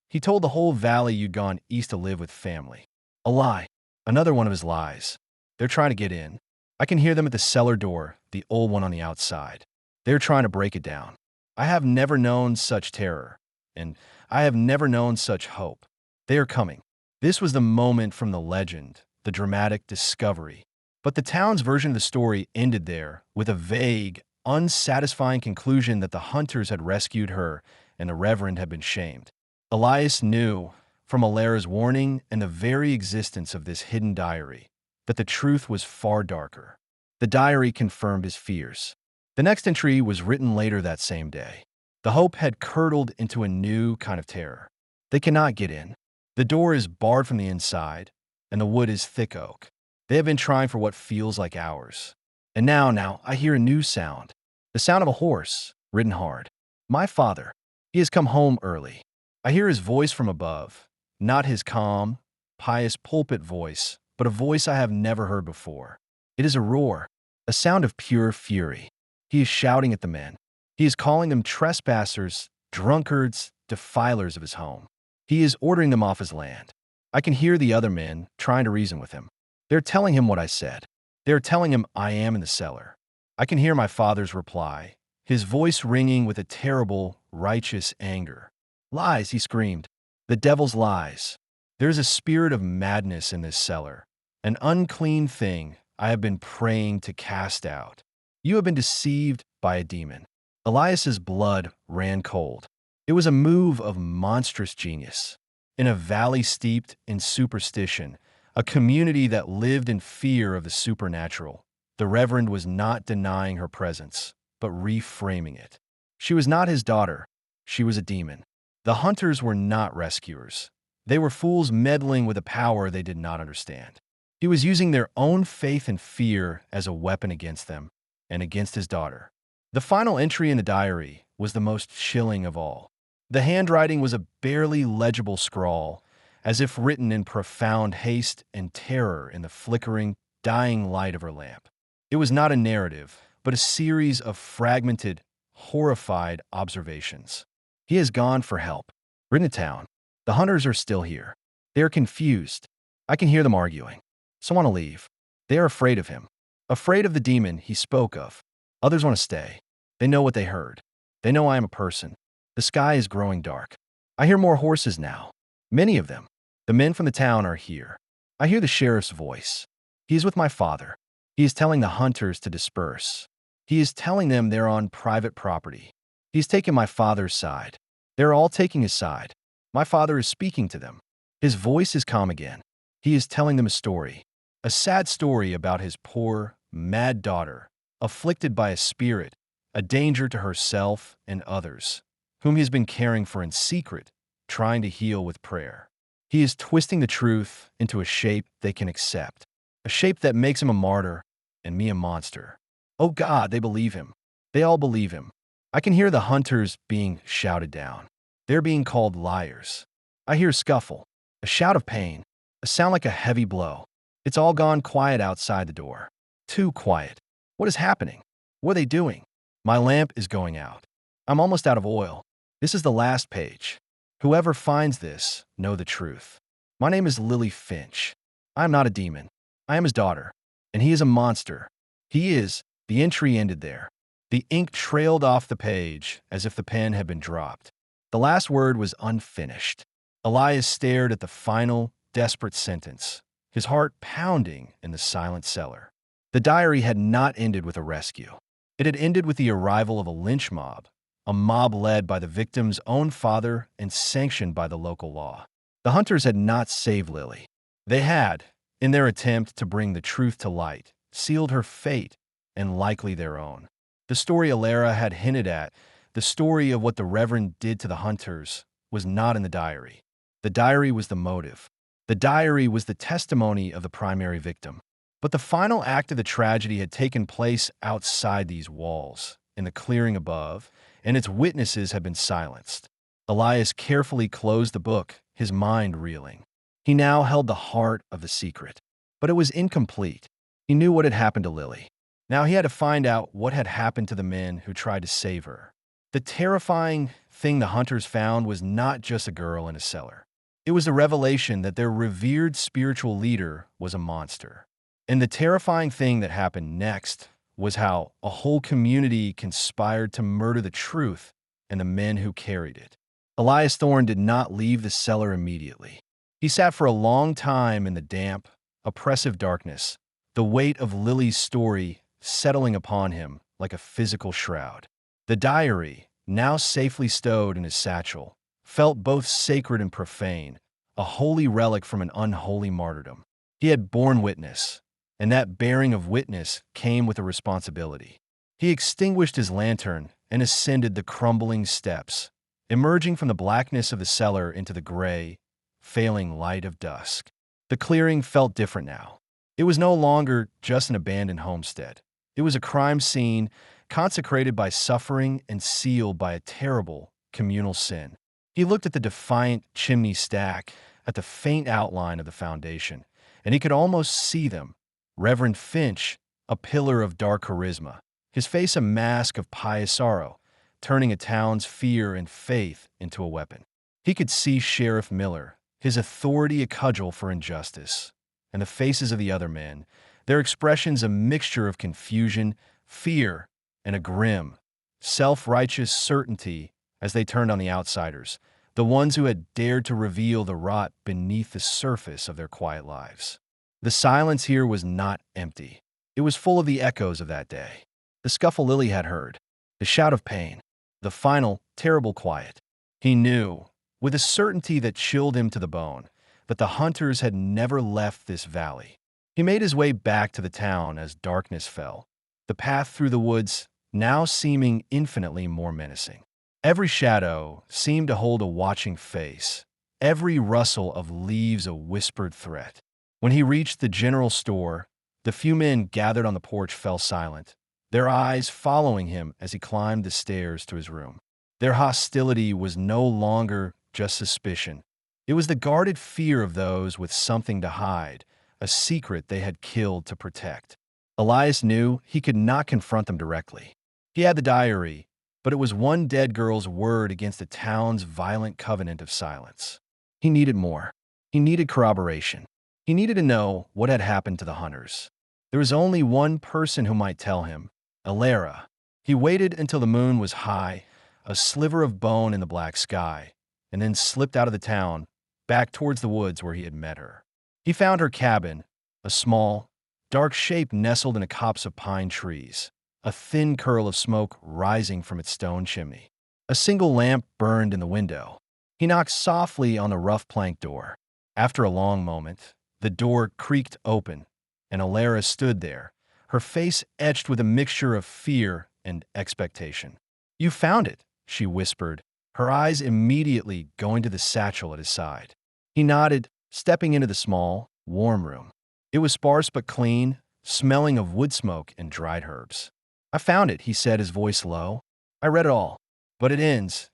he told the whole valley you'd gone east to live with family. A lie. Another one of his lies. They're trying to get in. I can hear them at the cellar door, the old one on the outside. They're trying to break it down. I have never known such terror, and I have never known such hope. They are coming. This was the moment from the legend, the dramatic discovery. But the town's version of the story ended there with a vague, unsatisfying conclusion that the hunters had rescued her and the Reverend had been shamed. Elias knew, from Alara's warning and the very existence of this hidden diary, that the truth was far darker. The diary confirmed his fears. The next entry was written later that same day. The hope had curdled into a new kind of terror. They cannot get in. The door is barred from the inside, and the wood is thick oak. They have been trying for what feels like hours. And now, I hear a new sound. The sound of a horse, ridden hard. My father. He has come home early. I hear his voice from above, not his calm, pious pulpit voice, but a voice I have never heard before. It is a roar, a sound of pure fury. He is shouting at the men. He is calling them trespassers, drunkards, defilers of his home. He is ordering them off his land. I can hear the other men trying to reason with him. They're telling him what I said. They're telling him I am in the cellar. I can hear my father's reply, his voice ringing with a terrible, righteous anger. "Lies," he screamed. "The devil's lies. There is a spirit of madness in this cellar, an unclean thing I have been praying to cast out. You have been deceived by a demon." Elias's blood ran cold. It was a move of monstrous genius. In a valley steeped in superstition, a community that lived in fear of the supernatural, the Reverend was not denying her presence, but reframing it. She was not his daughter. She was a demon. The hunters were not rescuers. They were fools meddling with a power they did not understand. He was using their own faith and fear as a weapon against them and against his daughter. The final entry in the diary was the most chilling of all. The handwriting was a barely legible scrawl, as if written in profound haste and terror in the flickering, dying light of her lamp. It was not a narrative, but a series of fragmented, horrified observations. He has gone for help. Written to town. The hunters are still here. They are confused. I can hear them arguing. Some want to leave. They are afraid of him. Afraid of the demon he spoke of. Others want to stay. They know what they heard. They know I am a person. The sky is growing dark. I hear more horses now. Many of them. The men from the town are here. I hear the sheriff's voice. He is with my father. He is telling the hunters to disperse. He is telling them they're on private property. He's taking my father's side. They're all taking his side. My father is speaking to them. His voice is calm again. He is telling them a story. A sad story about his poor, mad daughter, afflicted by a spirit, a danger to herself and others, whom he has been caring for in secret, trying to heal with prayer. He is twisting the truth into a shape they can accept, a shape that makes him a martyr and me a monster. Oh God, they believe him. They all believe him. I can hear the hunters being shouted down. They're being called liars. I hear a scuffle, a shout of pain, a sound like a heavy blow. It's all gone quiet outside the door. Too quiet. What is happening? What are they doing? My lamp is going out. I'm almost out of oil. This is the last page. Whoever finds this, know the truth. My name is Lily Finch. I am not a demon. I am his daughter. And he is a monster. He is. The entry ended there. The ink trailed off the page as if the pen had been dropped. The last word was unfinished. Elias stared at the final, desperate sentence, his heart pounding in the silent cellar. The diary had not ended with a rescue. It had ended with the arrival of a lynch mob, a mob led by the victim's own father and sanctioned by the local law. The hunters had not saved Lily. They had, in their attempt to bring the truth to light, sealed her fate and likely their own. The story Alara had hinted at, the story of what the Reverend did to the hunters, was not in the diary. The diary was the motive. The diary was the testimony of the primary victim. But the final act of the tragedy had taken place outside these walls, in the clearing above, and its witnesses had been silenced. Elias carefully closed the book, his mind reeling. He now held the heart of the secret. But it was incomplete. He knew what had happened to Lily. Now he had to find out what had happened to the men who tried to save her. The terrifying thing the hunters found was not just a girl in a cellar. It was the revelation that their revered spiritual leader was a monster. And the terrifying thing that happened next was how a whole community conspired to murder the truth and the men who carried it. Elias Thorne did not leave the cellar immediately. He sat for a long time in the damp, oppressive darkness, the weight of Lily's story settling upon him like a physical shroud. The diary, now safely stowed in his satchel, felt both sacred and profane, a holy relic from an unholy martyrdom. He had borne witness, and that bearing of witness came with a responsibility. He extinguished his lantern and ascended the crumbling steps, emerging from the blackness of the cellar into the gray, failing light of dusk. The clearing felt different now. It was no longer just an abandoned homestead. It was a crime scene consecrated by suffering and sealed by a terrible communal sin. He looked at the defiant chimney stack, at the faint outline of the foundation, and he could almost see them. Reverend Finch, a pillar of dark charisma, his face a mask of pious sorrow, turning a town's fear and faith into a weapon. He could see Sheriff Miller, his authority a cudgel for injustice, and the faces of the other men, their expressions a mixture of confusion, fear, and a grim, self-righteous certainty as they turned on the outsiders, the ones who had dared to reveal the rot beneath the surface of their quiet lives. The silence here was not empty. It was full of the echoes of that day. The scuffle Lily had heard, the shout of pain, the final, terrible quiet. He knew, with a certainty that chilled him to the bone, that the hunters had never left this valley. He made his way back to the town as darkness fell, the path through the woods now seeming infinitely more menacing. Every shadow seemed to hold a watching face, every rustle of leaves a whispered threat. When he reached the general store, the few men gathered on the porch fell silent, their eyes following him as he climbed the stairs to his room. Their hostility was no longer just suspicion. It was the guarded fear of those with something to hide, a secret they had killed to protect. Elias knew he could not confront them directly. He had the diary, but it was one dead girl's word against the town's violent covenant of silence. He needed more. He needed corroboration. He needed to know what had happened to the hunters. There was only one person who might tell him, Alara. He waited until the moon was high, a sliver of bone in the black sky, and then slipped out of the town, back towards the woods where he had met her. He found her cabin, a small, dark shape nestled in a copse of pine trees, a thin curl of smoke rising from its stone chimney. A single lamp burned in the window. He knocked softly on the rough plank door. After a long moment, the door creaked open, and Alara stood there, her face etched with a mixture of fear and expectation. "You found it," she whispered, her eyes immediately going to the satchel at his side. He nodded, stepping into the small, warm room. It was sparse but clean, smelling of wood smoke and dried herbs. "I found it," he said, his voice low. "I read it all. But it ends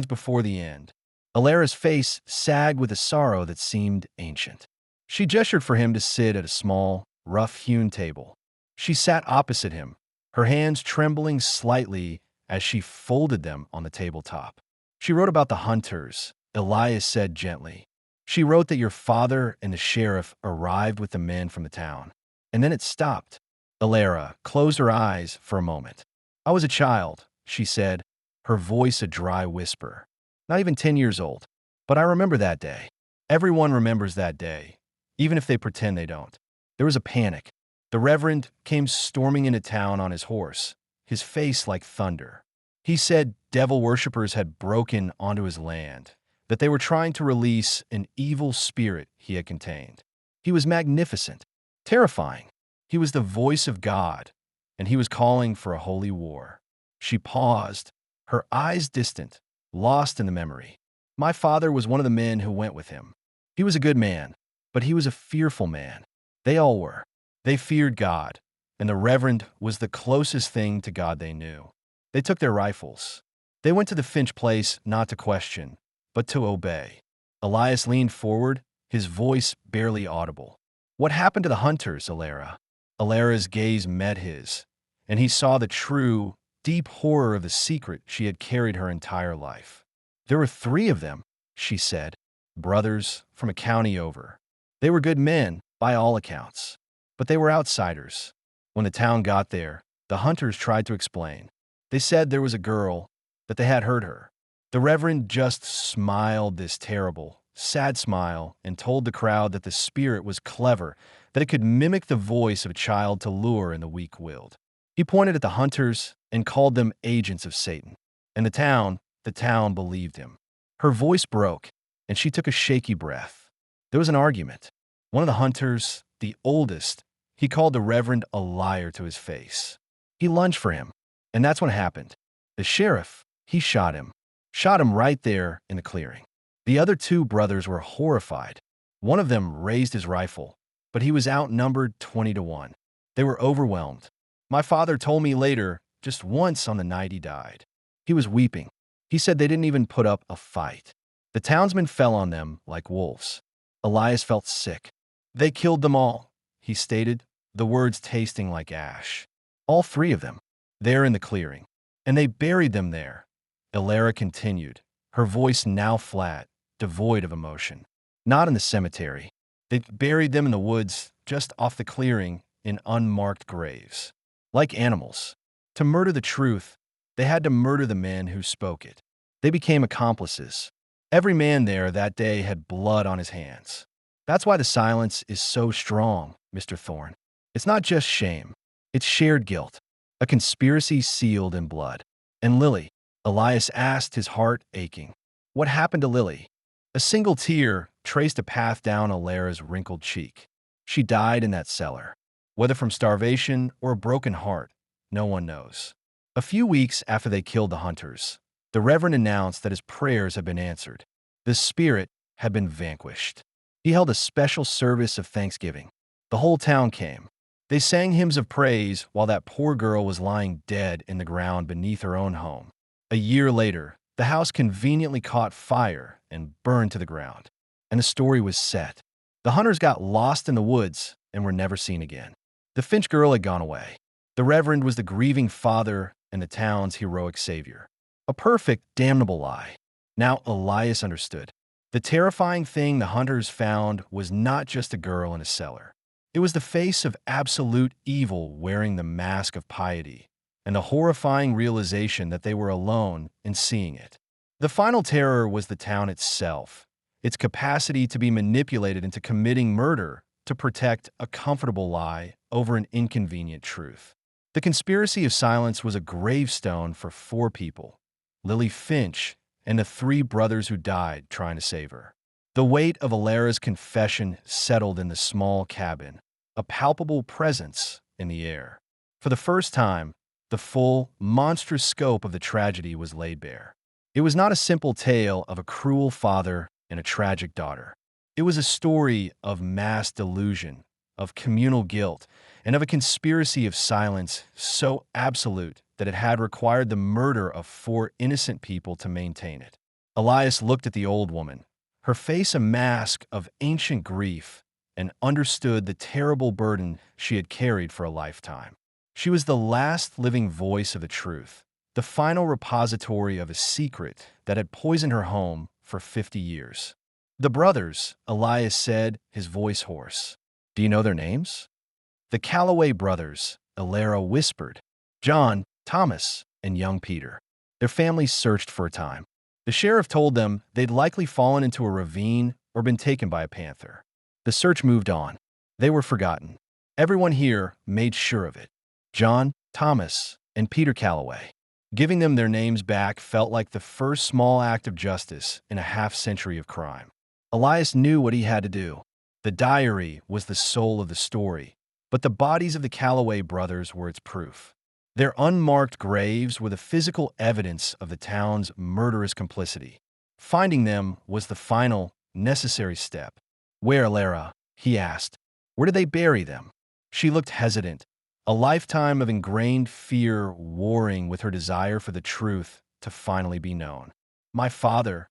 before the end." Alara's face sagged with a sorrow that seemed ancient. She gestured for him to sit at a small, rough-hewn table. She sat opposite him, her hands trembling slightly as she folded them on the tabletop. "She wrote about the hunters," Elias said gently. "She wrote that your father and the sheriff arrived with the men from the town." And then it stopped. Alara closed her eyes for a moment. "I was a child," she said, her voice a dry whisper. "Not even 10 years old. But I remember that day. Everyone remembers that day, even if they pretend they don't. There was a panic. The Reverend came storming into town on his horse, his face like thunder. He said devil worshippers had broken onto his land, that they were trying to release an evil spirit he had contained. He was magnificent, terrifying. He was the voice of God, and he was calling for a holy war." She paused, her eyes distant, lost in the memory. "My father was one of the men who went with him. He was a good man, but he was a fearful man. They all were. They feared God, and the Reverend was the closest thing to God they knew. They took their rifles. They went to the Finch place not to question, but to obey." Elias leaned forward, his voice barely audible. "What happened to the hunters, Alara?" Alara's gaze met his, and he saw the true, deep horror of the secret she had carried her entire life. "There were 3 of them," she said, "brothers from a county over. They were good men, by all accounts, but they were outsiders. When the town got there, the hunters tried to explain. They said there was a girl, that they had heard her. The Reverend just smiled this terrible, sad smile and told the crowd that the spirit was clever, that it could mimic the voice of a child to lure in the weak-willed. He pointed at the hunters and called them agents of Satan. And the town believed him." Her voice broke, and she took a shaky breath. There was an argument. One of the hunters, the oldest, he called the Reverend a liar to his face. He lunged for him, and that's what happened. The sheriff, he shot him right there in the clearing. The other 2 brothers were horrified. One of them raised his rifle, but he was outnumbered 20-1. They were overwhelmed. My father told me later, just once on the night he died. He was weeping. He said they didn't even put up a fight. The townsmen fell on them like wolves. Elias felt sick. "They killed them all," he stated, the words tasting like ash. "All 3 of them, there in the clearing. And they buried them there," Alara continued, her voice now flat, devoid of emotion. "Not in the cemetery. They buried them in the woods, just off the clearing, in unmarked graves. Like animals. To murder the truth, they had to murder the men who spoke it. They became accomplices. Every man there that day had blood on his hands. That's why the silence is so strong, Mr. Thorne. It's not just shame. It's shared guilt. A conspiracy sealed in blood." "And Lily?" Elias asked, his heart aching. "What happened to Lily?" A single tear traced a path down Alara's wrinkled cheek. "She died in that cellar. Whether from starvation or a broken heart, no one knows." A few weeks after they killed the hunters, the Reverend announced that his prayers had been answered. The spirit had been vanquished. He held a special service of thanksgiving. The whole town came. They sang hymns of praise while that poor girl was lying dead in the ground beneath her own home. A year later, the house conveniently caught fire and burned to the ground. And the story was set. The hunters got lost in the woods and were never seen again. The Finch girl had gone away. The Reverend was the grieving father and the town's heroic savior. A perfect, damnable lie. Now Elias understood. The terrifying thing the hunters found was not just a girl in a cellar. It was the face of absolute evil wearing the mask of piety, and the horrifying realization that they were alone in seeing it. The final terror was the town itself, its capacity to be manipulated into committing murder to protect a comfortable lie over an inconvenient truth. The conspiracy of silence was a gravestone for 4 people: Lily Finch and the 3 brothers who died trying to save her. The weight of Alara's confession settled in the small cabin, a palpable presence in the air. For the first time, the full, monstrous scope of the tragedy was laid bare. It was not a simple tale of a cruel father and a tragic daughter. It was a story of mass delusion, of communal guilt, and of a conspiracy of silence so absolute that it had required the murder of 4 innocent people to maintain it. Elias looked at the old woman, her face a mask of ancient grief, and understood the terrible burden she had carried for a lifetime. She was the last living voice of the truth, the final repository of a secret that had poisoned her home for 50 years. The brothers, Elias said, his voice hoarse. Do you know their names? The Calloway brothers, Alara whispered. John, Thomas, and young Peter. Their families searched for a time. The sheriff told them they'd likely fallen into a ravine or been taken by a panther. The search moved on. They were forgotten. Everyone here made sure of it. John, Thomas, and Peter Calloway. Giving them their names back felt like the first small act of justice in a half-century of crime. Elias knew what he had to do. The diary was the soul of the story, but the bodies of the Calloway brothers were its proof. Their unmarked graves were the physical evidence of the town's murderous complicity. Finding them was the final, necessary step. Where, Alara? He asked. Where did they bury them? She looked hesitant, a lifetime of ingrained fear warring with her desire for the truth to finally be known. My father.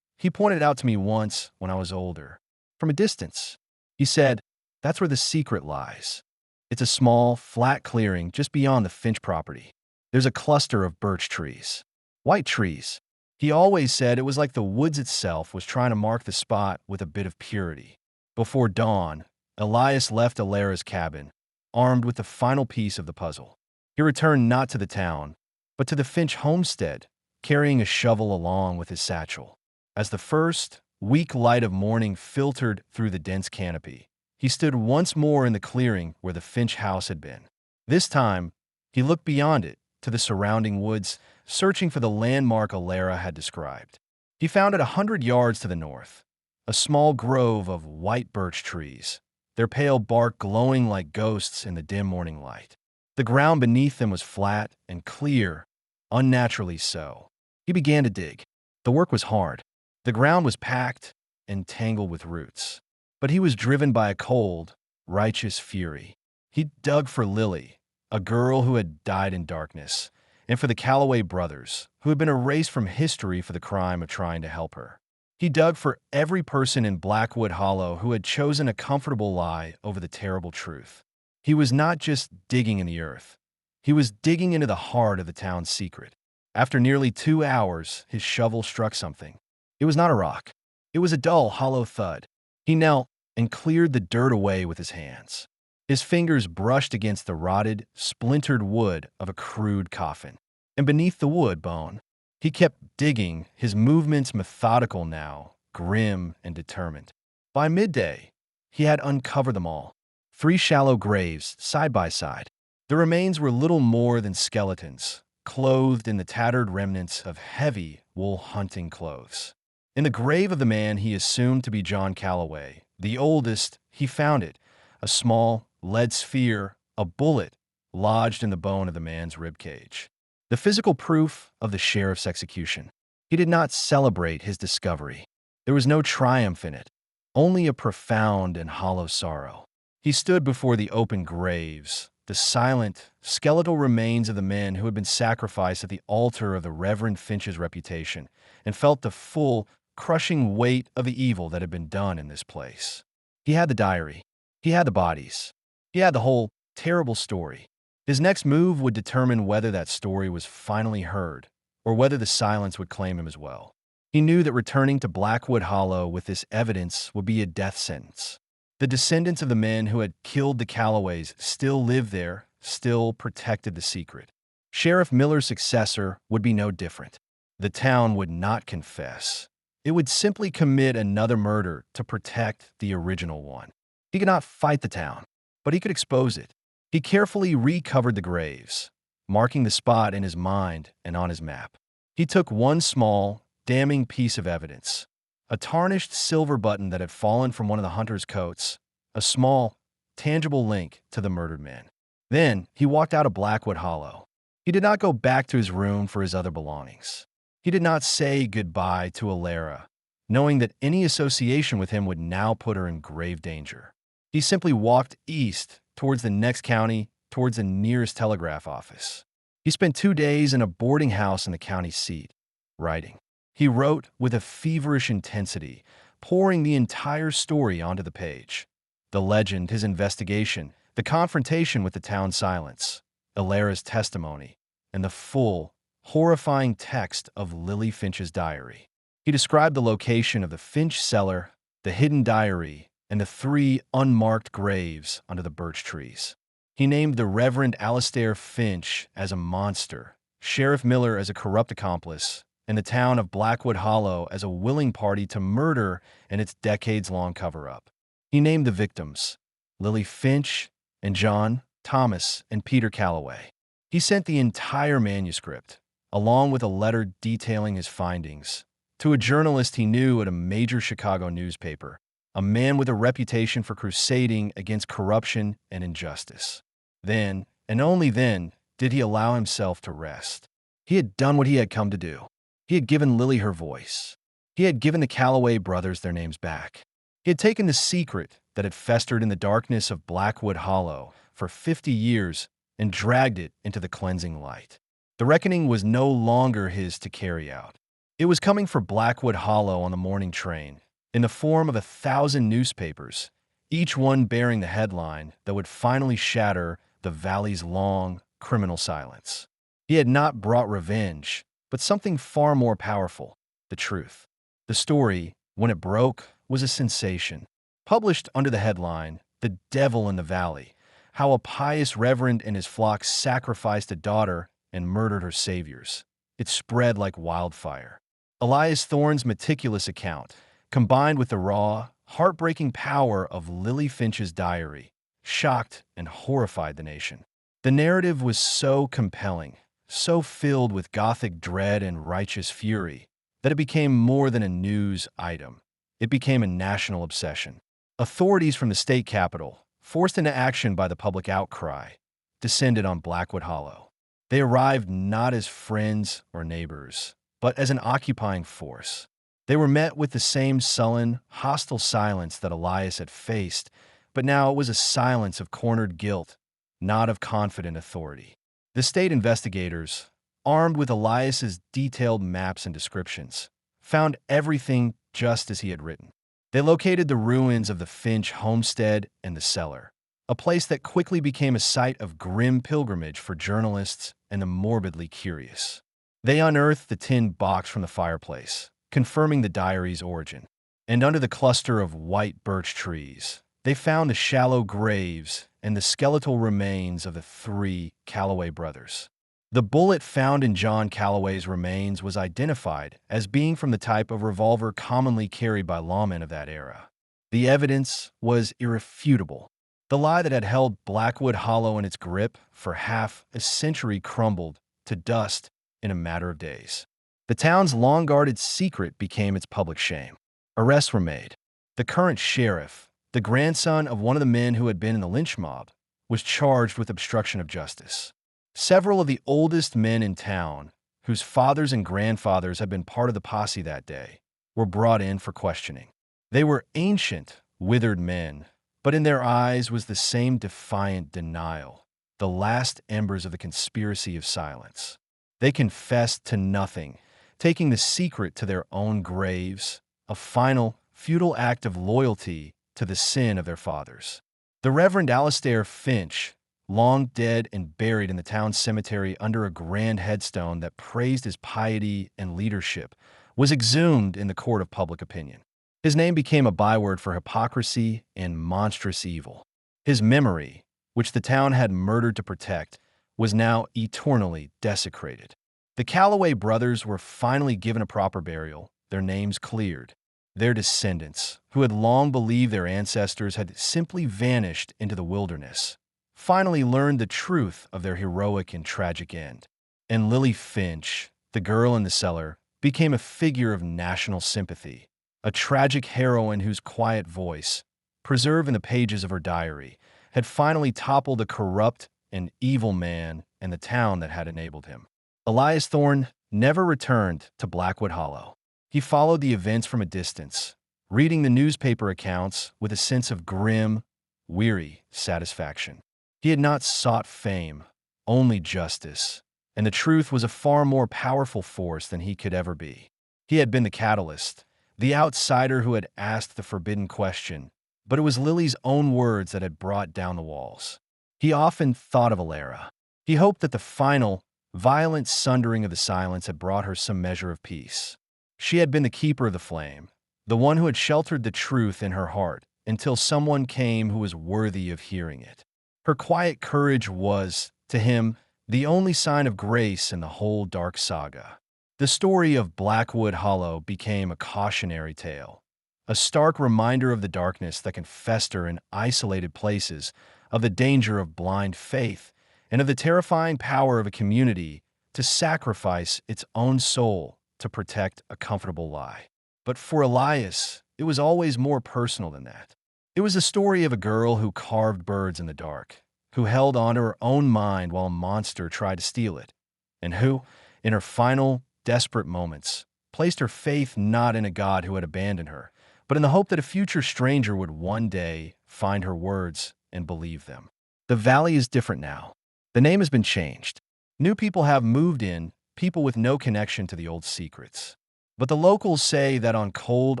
He pointed out to me once when I was older. From a distance. He said, that's where the secret lies. It's a small, flat clearing just beyond the Finch property. There's a cluster of birch trees. White trees. He always said it was like the woods itself was trying to mark the spot with a bit of purity. Before dawn, Elias left Alara's cabin, armed with the final piece of the puzzle. He returned not to the town, but to the Finch homestead, carrying a shovel along with his satchel. As the first, weak light of morning filtered through the dense canopy, he stood once more in the clearing where the Finch house had been. This time, he looked beyond it to the surrounding woods, searching for the landmark Alara had described. He found it 100 yards to the north, a small grove of white birch trees, their pale bark glowing like ghosts in the dim morning light. The ground beneath them was flat and clear, unnaturally so. He began to dig. The work was hard. The ground was packed and tangled with roots. But he was driven by a cold, righteous fury. He dug for Lily, a girl who had died in darkness, and for the Calloway brothers, who had been erased from history for the crime of trying to help her. He dug for every person in Blackwood Hollow who had chosen a comfortable lie over the terrible truth. He was not just digging in the earth. He was digging into the heart of the town's secret. After nearly 2 hours, his shovel struck something. It was not a rock. It was a dull, hollow thud. He knelt and cleared the dirt away with his hands. His fingers brushed against the rotted, splintered wood of a crude coffin. And beneath the wood bone, he kept digging, his movements methodical now, grim and determined. By midday, he had uncovered them all. 3 shallow graves, side by side. The remains were little more than skeletons, clothed in the tattered remnants of heavy wool hunting clothes. In the grave of the man he assumed to be John Calloway, the oldest, he found it, a small, lead sphere, a bullet, lodged in the bone of the man's ribcage. The physical proof of the sheriff's execution. He did not celebrate his discovery. There was no triumph in it, only a profound and hollow sorrow. He stood before the open graves, the silent, skeletal remains of the men who had been sacrificed at the altar of the Reverend Finch's reputation, and felt the full, crushing weight of the evil that had been done in this place. He had the diary. He had the bodies. He had the whole Terrible story. His next move would determine whether that story was finally heard, or whether the silence would claim him as well. He knew that returning to Blackwood Hollow with this evidence would be a death sentence. The descendants of the men who had killed the Callaways still lived there, still protected the secret. Sheriff Miller's successor would be no different. The town would not confess. It would simply commit another murder to protect the original one. He could not fight the town, but he could expose it. He carefully recovered the graves, marking the spot in his mind and on his map. He took one small, damning piece of evidence, a tarnished silver button that had fallen from one of the hunter's coats, a small, tangible link to the murdered man. Then he walked out of Blackwood Hollow. He did not go back to his room for his other belongings. He did not say goodbye to Alara, knowing that any association with him would now put her in grave danger. He simply walked east towards the next county, towards the nearest telegraph office. He spent 2 days in a boarding house in the county seat, writing. He wrote with a feverish intensity, pouring the entire story onto the page. The legend, his investigation, the confrontation with the town silence, Alara's testimony, and the full, horrifying text of Lily Finch's diary. He described the location of the Finch cellar, the hidden diary, and the 3 unmarked graves under the birch trees. He named the Reverend Alastair Finch as a monster, Sheriff Miller as a corrupt accomplice, and the town of Blackwood Hollow as a willing party to murder and its decades-long cover-up. He named the victims, Lily Finch and John, Thomas, and Peter Calloway. He sent the entire manuscript, along with a letter detailing his findings, to a journalist he knew at a major Chicago newspaper, a man with a reputation for crusading against corruption and injustice. Then, and only then, did he allow himself to rest. He had done what he had come to do. He had given Lily her voice. He had given the Calloway brothers their names back. He had taken the secret that had festered in the darkness of Blackwood Hollow for 50 years and dragged it into the cleansing light. The reckoning was no longer his to carry out. It was coming for Blackwood Hollow on the morning train, in the form of 1,000 newspapers, each one bearing the headline that would finally shatter the valley's long, criminal silence. He had not brought revenge, but something far more powerful, the truth. The story, when it broke, was a sensation. Published under the headline, "The Devil in the Valley," how a pious reverend and his flock sacrificed a daughter and murdered her saviors. It spread like wildfire. Elias Thorne's meticulous account, combined with the raw, heartbreaking power of Lily Finch's diary, shocked and horrified the nation. The narrative was so compelling, so filled with Gothic dread and righteous fury, that it became more than a news item. It became a national obsession. Authorities from the state capital, forced into action by the public outcry, descended on Blackwood Hollow. They arrived not as friends or neighbors, but as an occupying force. They were met with the same sullen, hostile silence that Elias had faced, but now it was a silence of cornered guilt, not of confident authority. The state investigators, armed with Elias's detailed maps and descriptions, found everything just as he had written. They located the ruins of the Finch homestead and the cellar, a place that quickly became a site of grim pilgrimage for journalists and the morbidly curious. They unearthed the tin box from the fireplace, confirming the diary's origin. And under the cluster of white birch trees, they found the shallow graves and the skeletal remains of the 3 Calloway brothers. The bullet found in John Calloway's remains was identified as being from the type of revolver commonly carried by lawmen of that era. The evidence was irrefutable. The lie that had held Blackwood Hollow in its grip for half a century crumbled to dust in a matter of days. The town's long-guarded secret became its public shame. Arrests were made. The current sheriff, the grandson of one of the men who had been in the lynch mob, was charged with obstruction of justice. Several of the oldest men in town, whose fathers and grandfathers had been part of the posse that day, were brought in for questioning. They were ancient, withered men, but in their eyes was the same defiant denial, the last embers of the conspiracy of silence. They confessed to nothing, taking the secret to their own graves, a final, futile act of loyalty to the sin of their fathers. The Reverend Alastair Finch, long dead and buried in the town cemetery under a grand headstone that praised his piety and leadership, was exhumed in the court of public opinion. His name became a byword for hypocrisy and monstrous evil. His memory, which the town had murdered to protect, was now eternally desecrated. The Calloway brothers were finally given a proper burial, their names cleared. Their descendants, who had long believed their ancestors had simply vanished into the wilderness, finally learned the truth of their heroic and tragic end. And Lily Finch, the girl in the cellar, became a figure of national sympathy, a tragic heroine whose quiet voice, preserved in the pages of her diary, had finally toppled a corrupt and evil man and the town that had enabled him. Elias Thorne never returned to Blackwood Hollow. He followed the events from a distance, reading the newspaper accounts with a sense of grim, weary satisfaction. He had not sought fame, only justice, and the truth was a far more powerful force than he could ever be. He had been the catalyst, the outsider who had asked the forbidden question, but it was Lily's own words that had brought down the walls. He often thought of Alara. He hoped that the final, violent sundering of the silence had brought her some measure of peace. She had been the keeper of the flame, the one who had sheltered the truth in her heart until someone came who was worthy of hearing it. Her quiet courage was, to him, the only sign of grace in the whole dark saga. The story of Blackwood Hollow became a cautionary tale, a stark reminder of the darkness that can fester in isolated places, of the danger of blind faith, and of the terrifying power of a community to sacrifice its own soul to protect a comfortable lie. But for Elias, it was always more personal than that. It was the story of a girl who carved birds in the dark, who held on to her own mind while a monster tried to steal it, and who, in her final, desperate moments, placed her faith not in a God who had abandoned her, but in the hope that a future stranger would one day find her words and believe them. The valley is different now. The name has been changed. New people have moved in, people with no connection to the old secrets. But the locals say that on cold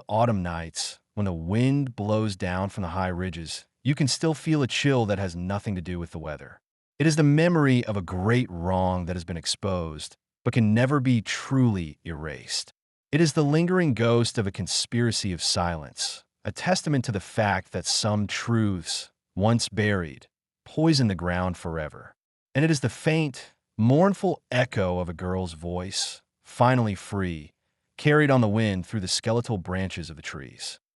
autumn nights, when the wind blows down from the high ridges, you can still feel a chill that has nothing to do with the weather. It is the memory of a great wrong that has been exposed, but can never be truly erased. It is the lingering ghost of a conspiracy of silence, a testament to the fact that some truths, once buried, poison the ground forever. And it is the faint, mournful echo of a girl's voice, finally free, carried on the wind through the skeletal branches of the trees.